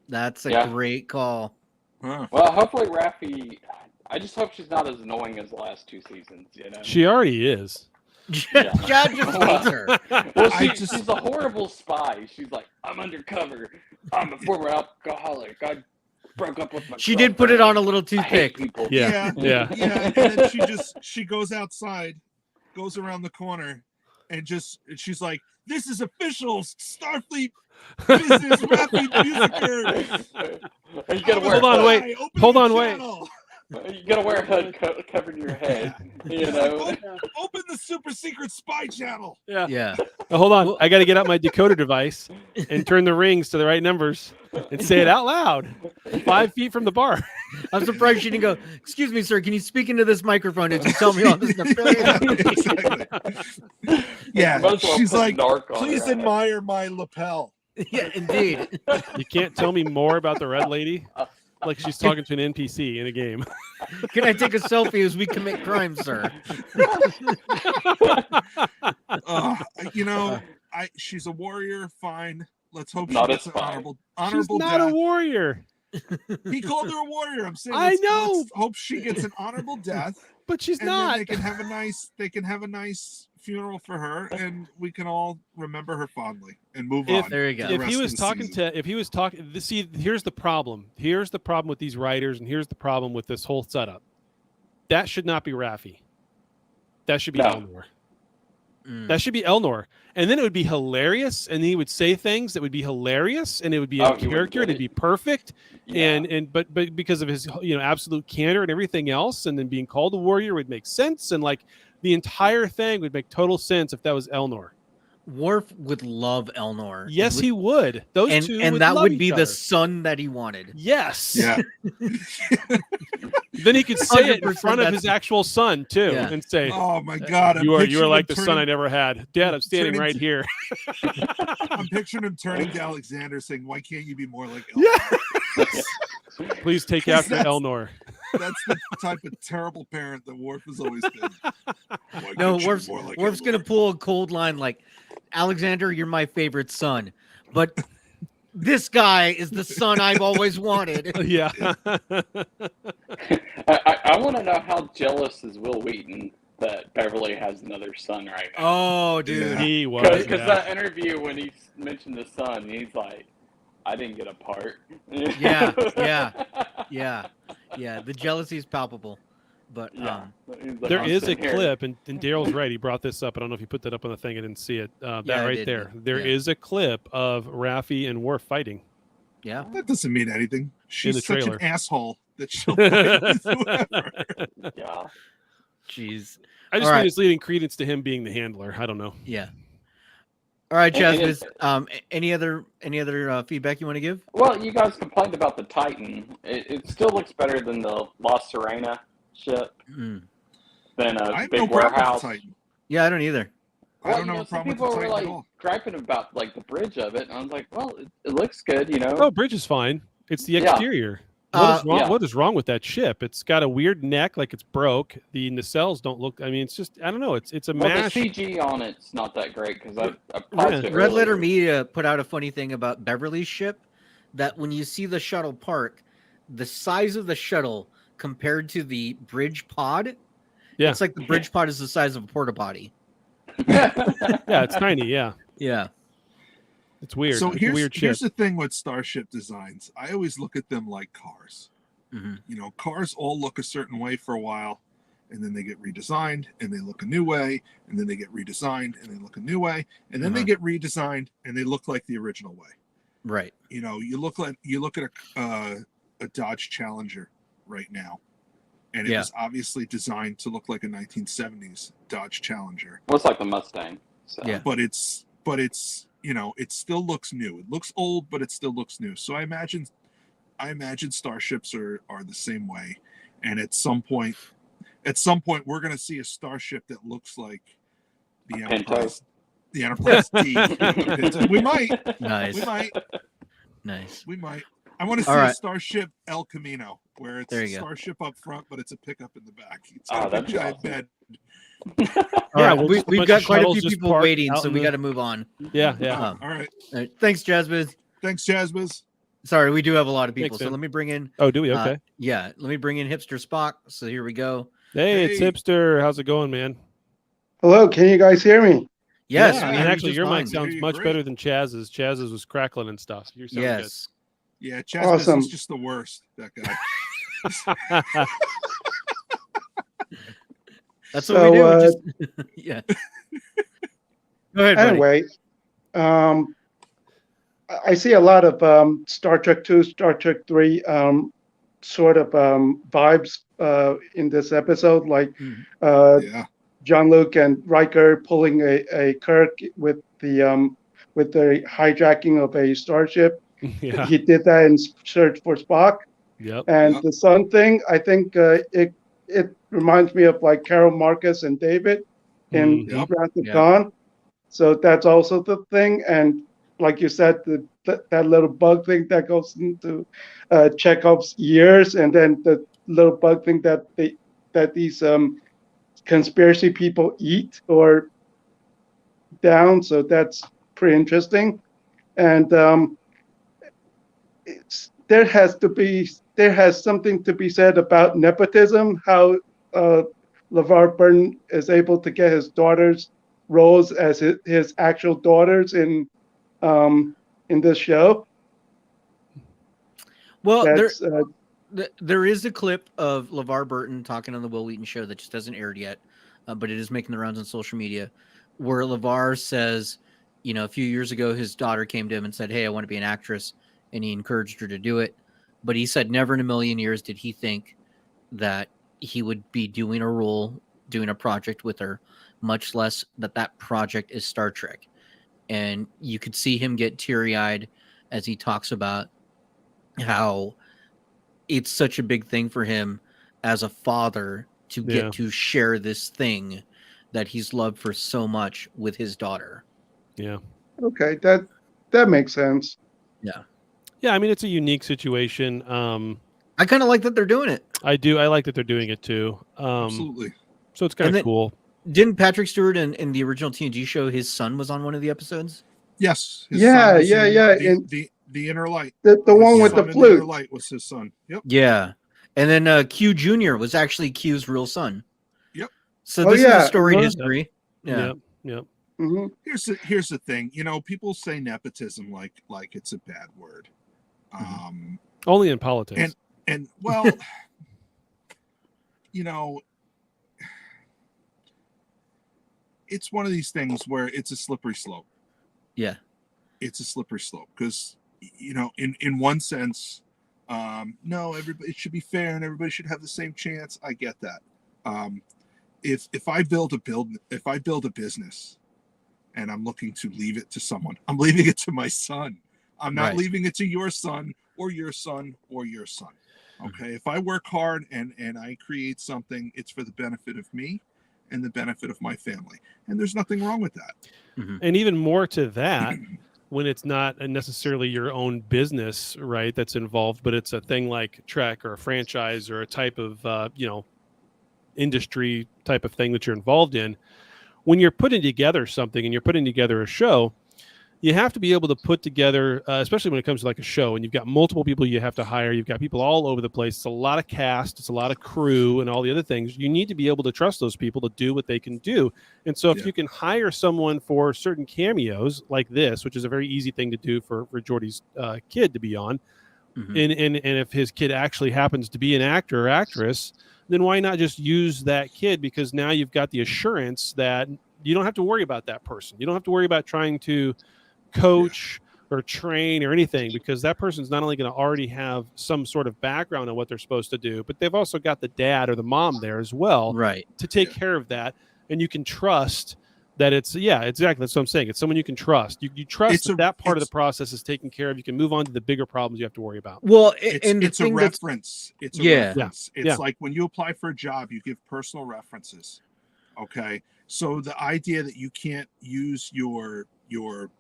That's a great call. Huh. Well, hopefully Raffi, I just hope she's not as annoying as the last 2 seasons, She already is. Chad just hates her. Well, she's a horrible spy. She's like, I'm undercover. I'm a former alcoholic. I broke up with my She did put it on a little toothpick. Yeah. And then she goes outside, goes around the corner, and she's like, "This is official Starfleet business Raffi music nerd." You gotta wear Hold on, wait. You gotta wear a hood covering your head. Open the super secret spy channel. Yeah. Hold on. I got to get out my decoder device and turn the rings to the right numbers and say it out loud. 5 feet from the bar. I'm surprised she didn't go, "Excuse me, sir, can you speak into this microphone and tell me all this Exactly. Yeah, she's like, "Please her admire my lapel." Yeah, indeed. You can't tell me more about the red lady? Like she's talking to an NPC in a game. Can I take a selfie as we commit crime, sir? She's a warrior. Fine. Let's hope Not she gets a an spy. honorable She's not death. a warrior. He called her a warrior. I'm saying, I know. Let's hope she gets an honorable death. But she's and not. Then they can have a nice funeral for her, and we can all remember her fondly and move on. There you go. If he was talking, see, here's the problem. Here's the problem with these writers, and here's the problem with this whole setup. That should not be Raffi. That should be Elnor. That should be Elnor. And then it would be hilarious, and he would say things that would be hilarious, and it would be a character, and it'd be perfect. Yeah. But because of his absolute candor and everything else, and then being called a warrior would make sense, and like the entire thing would make total sense if that was Elnor. Worf would love Elnor. Yes, he would. Those two and would that love would each be other. the son that he wanted. Yes. Yeah. Then he could say it in 100% front of his actual son too, and say, "Oh my God, you are like the son I never had, Dad. I'm standing right here." I'm picturing him turning to Alexander, saying, "Why can't you be more like Elnor?" Yeah. Please take after Elnor. That's the type of terrible parent that Worf has always been. No, Worf's gonna pull a cold line like, "Alexander, you're my favorite son, but this guy is the son I've always wanted." Yeah. I want to know how jealous is Will Wheaton that Beverly has another son right now. Oh, dude. He was. Because that interview when he mentioned the son, he's like, "I didn't get a part." Yeah. The jealousy is palpable, but there is a clip, and Daryl's right. He brought this up. I don't know if you put that up on the thing. I didn't see it. There is a clip of Raffi and Worf fighting. Yeah, that doesn't mean anything. She's such an asshole that she'll fight with whoever. Yeah. Jeez. I just think it's leading credence to him being the handler. I don't know. Yeah. All right, Chaz. Any other feedback you want to give? Well, you guys complained about the Titan. It still looks better than the La Serena ship. than I a have no big problem with warehouse. the Titan. Yeah, I don't either. I Well, don't you have a some problem with people the were Titan at like all. griping about like the bridge of it, and I was like, well, it looks good, you know. Oh, bridge is fine. It's the Yeah. exterior. What is wrong? Yeah. What is wrong with that ship? It's got a weird neck, like it's broke. The nacelles don't look. I mean, it's just I don't know. It's a Well, the mash. CG on it's not that great because I paused it Red Letter earlier. Media put out a funny thing about Beverly's ship, that when you see the shuttle park, the size of the shuttle compared to the bridge pod, Yeah. it's like the bridge pod is the size of a porta potty. Yeah, it's tiny. Yeah, Yeah. it's weird. So It's a weird ship. here's the thing with starship designs. I always look at them like cars. Mm-hmm. You know, cars all look a certain way for a while, and then they get redesigned, and they look a new way, and then they get redesigned, and they look a new way, and then they get redesigned, and they look like the original way. Right. You know, you look at a Dodge Challenger right now, and it was obviously designed to look like a 1970s Dodge Challenger. Well, it's like the Mustang. So. Yeah. But it's you know, it still looks new. It looks old, but it still looks new. So I imagine starships are the same way. And at some point we're going to see a starship that looks like the Enterprise. The Enterprise D. We might. Nice. We might. Nice. We might. I want to see a Starship El Camino, where it's a starship up front, but it's a pickup in the back. It's got a big giant bed. All right, we'll we've got quite a few people waiting, so we got to move on. Yeah. All right. Thanks, Jasmine. Thanks, Jasmine. Sorry, we do have a lot of people, Thanks, so let me bring in. Oh, do we? Okay. Yeah, let me bring in Hipster Spock. So here we go. Hey, it's Hipster. How's it going, man? Hello, can you guys hear me? Yes, and actually, your mic sounds much better than Chaz's. Chaz's was crackling and stuff. Yours sounds good. Yeah, Chaz Awesome. is just the worst. That guy. That's what we do. Just, yeah. Go ahead, buddy. Anyway, I see a lot of Star Trek 2, Star Trek 3 sort of vibes in this episode, like Jean-Luc and Riker pulling a Kirk with the hijacking of a starship. Yeah. He did that in Search for Spock. Yep. And the sun thing, I think it reminds me of like Carol Marcus and David in Wrath of Khan. So that's also the thing. And like you said, that little bug thing that goes into Chekhov's ears, and then the little bug thing that these conspiracy people eat or down. So that's pretty interesting. And there has something to be said about nepotism, how LeVar Burton is able to get his daughters roles as his actual daughters in this show. Well, there is a clip of LeVar Burton talking on the Will Wheaton show that just hasn't aired yet, but it is making the rounds on social media, where LeVar says, you know, a few years ago, his daughter came to him and said, "Hey, I want to be an actress," and he encouraged her to do it. But he said never in a million years did he think that he would be doing a role, doing a project with her, much less that project is Star Trek. And you could see him get teary-eyed as he talks about how it's such a big thing for him as a father to get to share this thing that he's loved for so much with his daughter. Yeah. Okay, that makes sense. Yeah. Yeah, I mean, it's a unique situation. I kind of like that they're doing it. I do. I like that they're doing it too. Absolutely. So it's kind of cool. Didn't Patrick Stewart in the original TNG show, his son was on one of the episodes? Yes. Yeah. The Inner Light. The one with the flute. The Inner Light was his son. Yep. Yeah. And then Q Jr. was actually Q's real son. Yep. So this is a storied history. Yeah. Yep. Mm-hmm. Here's the thing. You know, people say nepotism like it's a bad word. Only in politics. And well, you know, it's one of these things where it's a slippery slope. Yeah. It's a slippery slope because, you know, in one sense, no, everybody, it should be fair and everybody should have the same chance. I get that. If I build a business and I'm looking to leave it to someone, I'm leaving it to my son. I'm not leaving it to your son or your son or your son. Okay. If I work hard and I create something, it's for the benefit of me. and the benefit of my family. And there's nothing wrong with that. And even more to that, when it's not necessarily your own business, right, that's involved, but it's a thing like Trek or a franchise or a type of, industry type of thing that you're involved in. When you're putting together something and you're putting together a show, you have to be able to put together, especially when it comes to like a show, and you've got multiple people you have to hire. You've got people all over the place. It's a lot of cast. It's a lot of crew and all the other things. You need to be able to trust those people to do what they can do. And so if you can hire someone for certain cameos like this, which is a very easy thing to do for Geordie's kid to be on, and if his kid actually happens to be an actor or actress, then why not just use that kid? Because now you've got the assurance that you don't have to worry about that person. You don't have to worry about trying to coach or train or anything, because that person's not only going to already have some sort of background on what they're supposed to do, but they've also got the dad or the mom there as well, right, to take care of that. And you can trust that it's exactly, that's what I'm saying. It's someone you can trust. You trust that part of the process is taken care of. You can move on to the bigger problems you have to worry about. Well, it's a reference. It's a reference. It's Yeah. like when you apply for a job, you give personal references. Okay. So the idea that you can't use your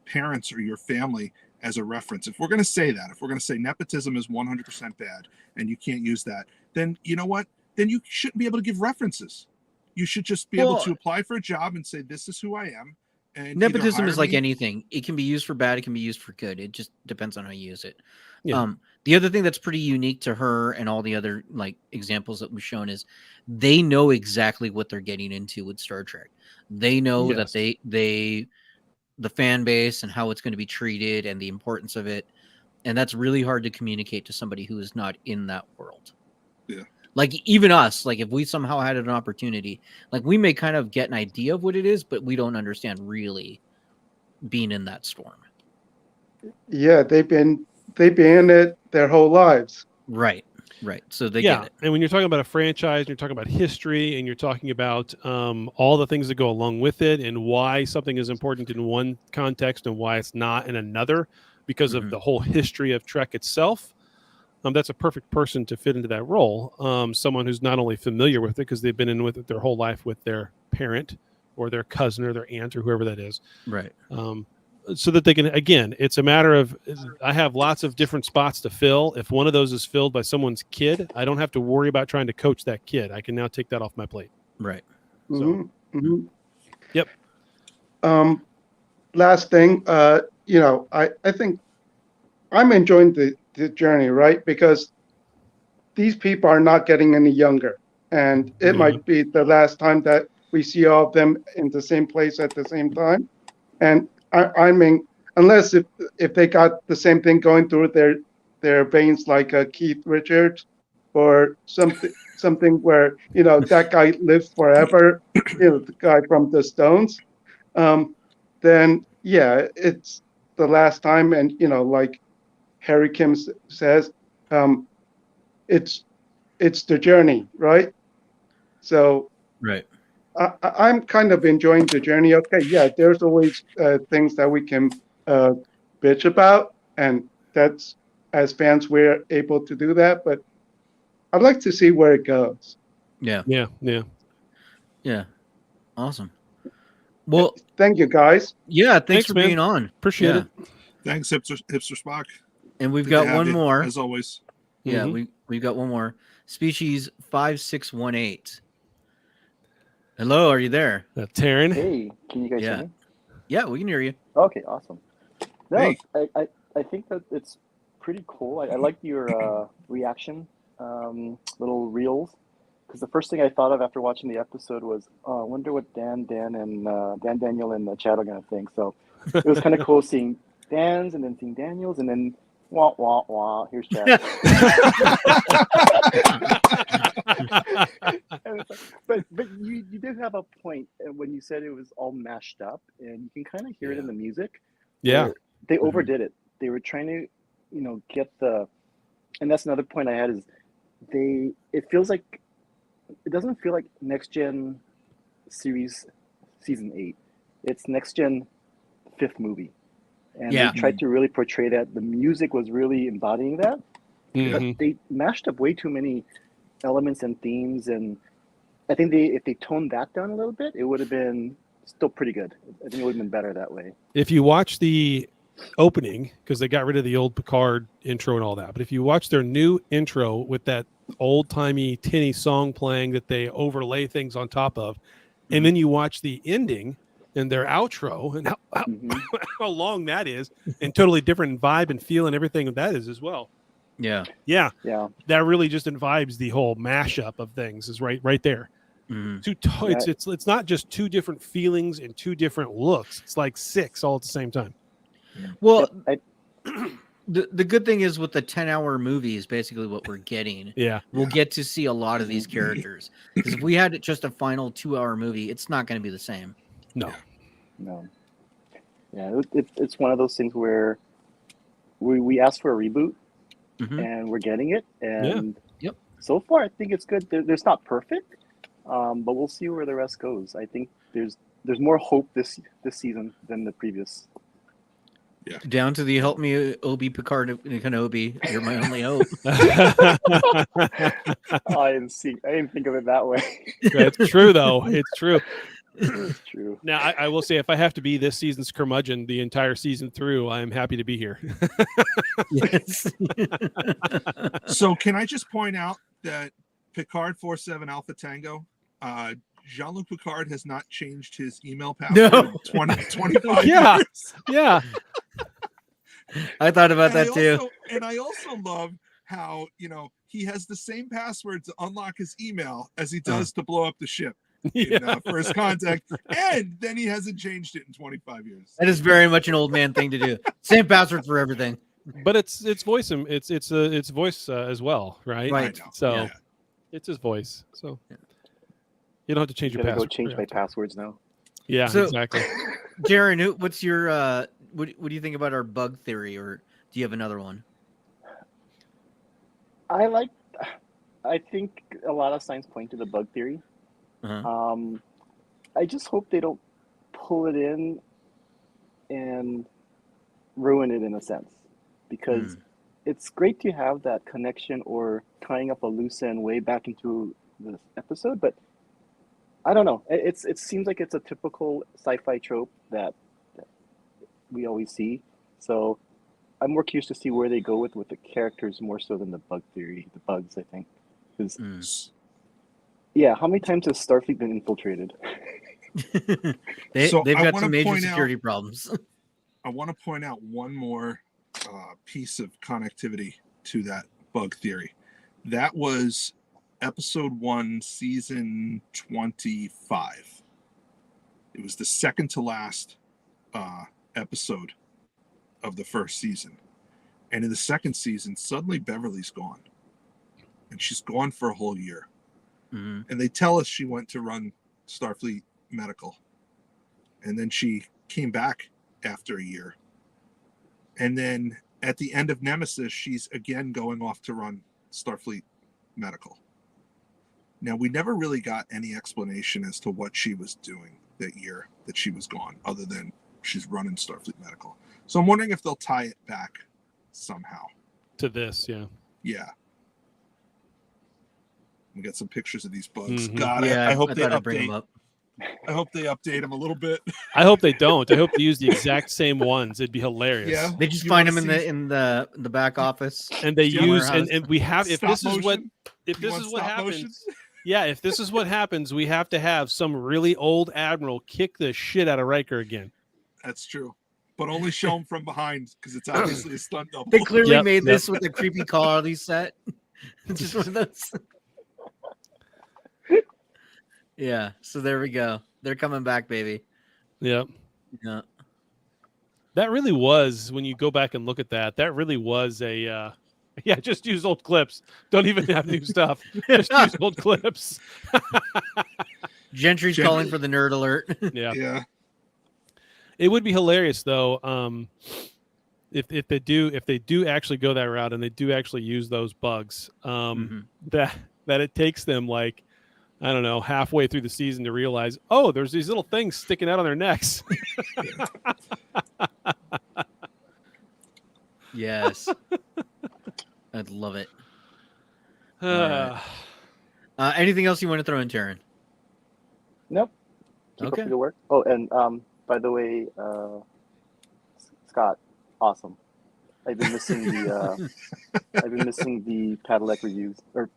parents or your family as a reference, if we're going to say that, if we're going to say nepotism is 100% bad and you can't use that, then you know what? Then you shouldn't be able to give references. You should just be able to apply for a job and say, this is who I am. And nepotism is like anything. It can be used for bad. It can be used for good. It just depends on how you use it. Yeah. The other thing that's pretty unique to her and all the other like examples that we've shown is they know exactly what they're getting into with Star Trek. They know that the fan base and how it's going to be treated and the importance of it. And that's really hard to communicate to somebody who is not in that world. Yeah. Like even us, like if we somehow had an opportunity, like we may kind of get an idea of what it is, but we don't understand really being in that storm. Yeah, they've been in it their whole lives. Right. So they get it. And when you're talking about a franchise, and you're talking about history, and you're talking about all the things that go along with it, and why something is important in one context and why it's not in another, because of the whole history of Trek itself. That's a perfect person to fit into that role. Someone who's not only familiar with it because they've been in with it their whole life with their parent or their cousin or their aunt or whoever that is. Right. So that they can, again, it's a matter of, I have lots of different spots to fill. If one of those is filled by someone's kid, I don't have to worry about trying to coach that kid. I can now take that off my plate. Right. So, Yep. Last thing, I think I'm enjoying the journey, right? Because these people are not getting any younger. And it might be the last time that we see all of them in the same place at the same time. And I mean, unless if they got the same thing going through their veins like Keith Richards or something where, that guy lives forever, the guy from the Stones, then yeah, it's the last time. And, like Harry Kim says, it's the journey, right? So right. I'm kind of enjoying the journey. Okay, yeah, there's always things that we can bitch about, and that's, as fans, we're able to do that. But I'd like to see where it goes. Yeah. Awesome. Well, thank you, guys. Yeah, thanks for man. being on. Appreciate it. Thanks, Hipster Spock. And we've Good got to have one you, more. as always. Yeah, we've got one more. Species 5618. Hello, are you there? Taryn. Hey, can you guys hear me? Yeah, we can hear you. Okay, awesome. No, Hey. I think that it's pretty cool. I like your reaction little reels, because the first thing I thought of after watching the episode was, I wonder what Dan Daniel and Chad are gonna think. So it was kind of cool seeing Dan's and then seeing Daniel's and then wah wah wah. Here's Chad. but you did have a point when you said it was all mashed up, and you can kind of hear it in the music. Yeah, they overdid it. They were trying to, get the, and that's another point I had is it doesn't feel like Next Gen series season 8. It's Next Gen 5th movie. And they tried to really portray that. The music was really embodying that. But they mashed up way too many elements and themes, and I think if they toned that down a little bit, it would have been still pretty good. I think it would have been better that way. If you watch the opening, because they got rid of the old Picard intro and all that, but if you watch their new intro with that old-timey tinny song playing that they overlay things on top of, and then you watch the ending and their outro and how long that is, and totally different vibe and feel and everything that is as well. Yeah. That really just imbibes the whole mashup of things is right there. It's not just two different feelings and two different looks. It's like 6 all at the same time. Well, the good thing is with the 10-hour movie is basically what we're getting. We'll get to see a lot of these characters. Because if we had just a final 2-hour movie, it's not going to be the same. No. Yeah, it's one of those things where we asked for a reboot, and we're getting it. And so far, I think it's good. There's not perfect, but we'll see where the rest goes. I think there's more hope this season than the previous. Down to the help me, Obi Picard and Kenobi. You're my only hope. I didn't think of it that way. It's true, though. It's true. It's true. Now, I will say, if I have to be this season's curmudgeon the entire season through, I am happy to be here. Yes. So can I just point out that Picard 47 Alpha Tango, Jean-Luc Picard has not changed his email password in 25 years. Yeah. I thought about that too. And I also love how, he has the same password to unlock his email as he does to blow up the ship in First Contact. And then he hasn't changed it in 25 years. That is very much an old man thing to do. Same password for everything. But it's voice it's voice as well, right? Right. So it's his voice. So you don't have to change your password. Go change my passwords now. Yeah, So, exactly. Jaron, what's your what do you think about our bug theory, or do you have another one? I think a lot of signs point to the bug theory. I just hope they don't pull it in and ruin it in a sense, because it's great to have that connection or tying up a loose end way back into the episode, but I don't know. It seems like it's a typical sci-fi trope that we always see. So I'm more curious to see where they go with the characters more so than the bug theory, the bugs, I think. Because how many times has Starfleet been infiltrated? They've got some major security problems. I want to point out one more piece of connectivity to that bug theory. That was episode 1, season 25. It was the second to last episode of the first season. And in the second season, suddenly Beverly's gone. And she's gone for a whole year. And they tell us she went to run Starfleet Medical. And then she came back after a year. And then at the end of Nemesis, she's again going off to run Starfleet Medical. Now, we never really got any explanation as to what she was doing that year that she was gone, other than she's running Starfleet Medical. So I'm wondering if they'll tie it back somehow. To this, yeah. Yeah. We got some pictures of these bugs. Mhm. God, Yeah, I hope I they thought I'd bring them update. up. I hope they update them a little bit. I hope they don't. I hope they use the exact same ones. It'd be hilarious. Yeah. They just You find wanna them in the back office. And they Yeah. use Warehouse. and we have if Stop this is what motion? if You this want is what stop motion? happens. Yeah, if this is what happens, we have to have some really old admiral kick the shit out of Riker again. That's true. But only show them from behind, because it's obviously a stunt double. They clearly Yep, made yep. this with a creepy quality set. It's just one of those. Yeah. So there we go. They're coming back, baby. Yeah. Yeah. That really was, when you go back and look at that, that really was a just use old clips. Don't even have new stuff. Just use old clips. Gentry's calling for the nerd alert. Yeah. Yeah. It would be hilarious though, if they do actually go that route and they do actually use those bugs, that it takes them like, I don't know, halfway through the season to realize, oh, there's these little things sticking out on their necks. Yes. I'd love it. All right. Anything else you want to throw in, Taryn? Keep Okay. up the good work. Oh, and by the way, Scott, awesome. I've been missing the Padlet reviews or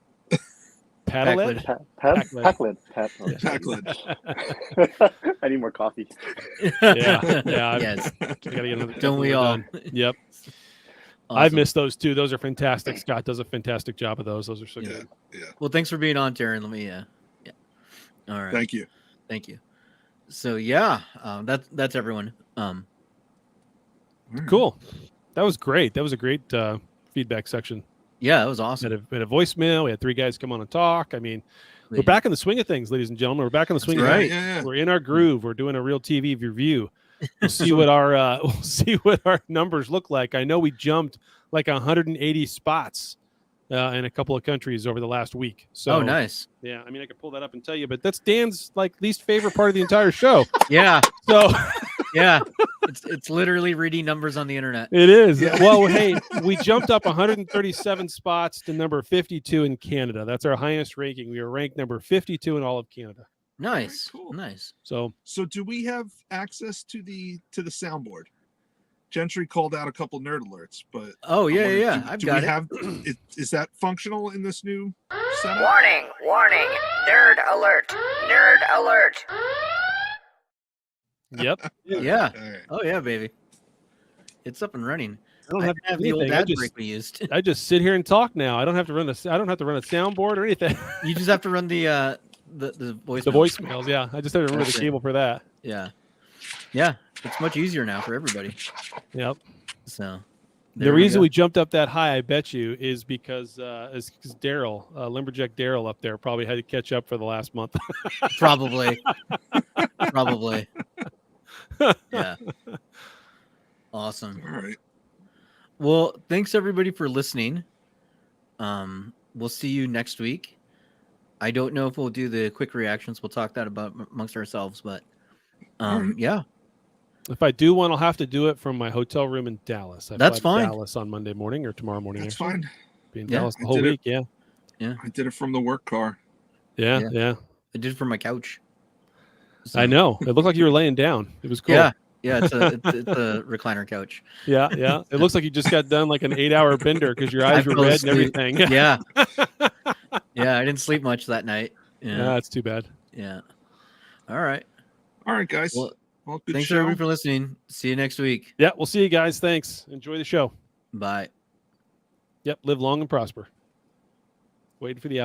Paddlehead? Packlid. I need more coffee. Yeah. Yes. I gotta get another. Don't we couple all? done. Yep. Awesome. I've missed those too. Those are fantastic. Scott does a fantastic job of those. Those are so good. Well, thanks for being on, Taryn. Let me. Yeah. All right. Thank you. Thank you. So yeah, that's everyone. Cool. That was great. That was a great feedback section. Yeah, that was awesome. We had a voicemail. We had 3 guys come on and talk. I mean, we're back in the swing of things, ladies and gentlemen. We're back in the swing of right. things. We're in our groove. We're doing a real TV review. We'll see what our numbers look like. I know we jumped like 180 spots in a couple of countries over the last week. So nice. Yeah, I mean, I could pull that up and tell you, but that's Dan's like least favorite part of the entire show. Yeah. So yeah, it's literally reading numbers on the internet. it is. Yeah. Well, hey, we jumped up 137 spots to number 52 in Canada. That's our highest ranking. We were ranked number 52 in all of Canada. Nice. Right, cool. Nice. So do we have access to the soundboard? Gentry called out a couple nerd alerts, but yeah. I've got it. Is that functional in this new setup? Warning, nerd alert, Yep. Yeah. Right. Oh yeah, baby. It's up and running. I don't have to do the old anything. ad break we used. I just sit here and talk now. I don't have to run a soundboard or anything. You just have to run the voicemails. The voicemails, yeah. I just have to remember the cable for that. Yeah. Yeah. It's much easier now for everybody. Yep. So the reason we jumped up that high, I bet you, is because Daryl, Lumberjack Daryl up there probably had to catch up for the last month. Probably. Yeah. Awesome. All right. Well, thanks everybody for listening. We'll see you next week. I don't know if we'll do the quick reactions. We'll talk that about amongst ourselves, but yeah. If I do one, I'll have to do it from my hotel room in Dallas. That's fly to fine. Dallas on Monday morning or tomorrow morning. That's actually. fine. Be in Yeah. Dallas the whole week. Yeah. I did it from the work car. Yeah. I did it from my couch. So, I know. It looked like you were laying down. It was cool. Yeah. It's a recliner couch. Yeah. It looks like you just got done like an 8-hour bender because your eyes I were fell red and asleep. everything. Yeah. Yeah, I didn't sleep much that night. Yeah. That's too bad. Yeah. All right, guys. Well, good thanks show. everybody for listening. See you next week. Yeah, we'll see you guys. Thanks. Enjoy the show. Bye. Yep. Live long and prosper. Waiting for the outro.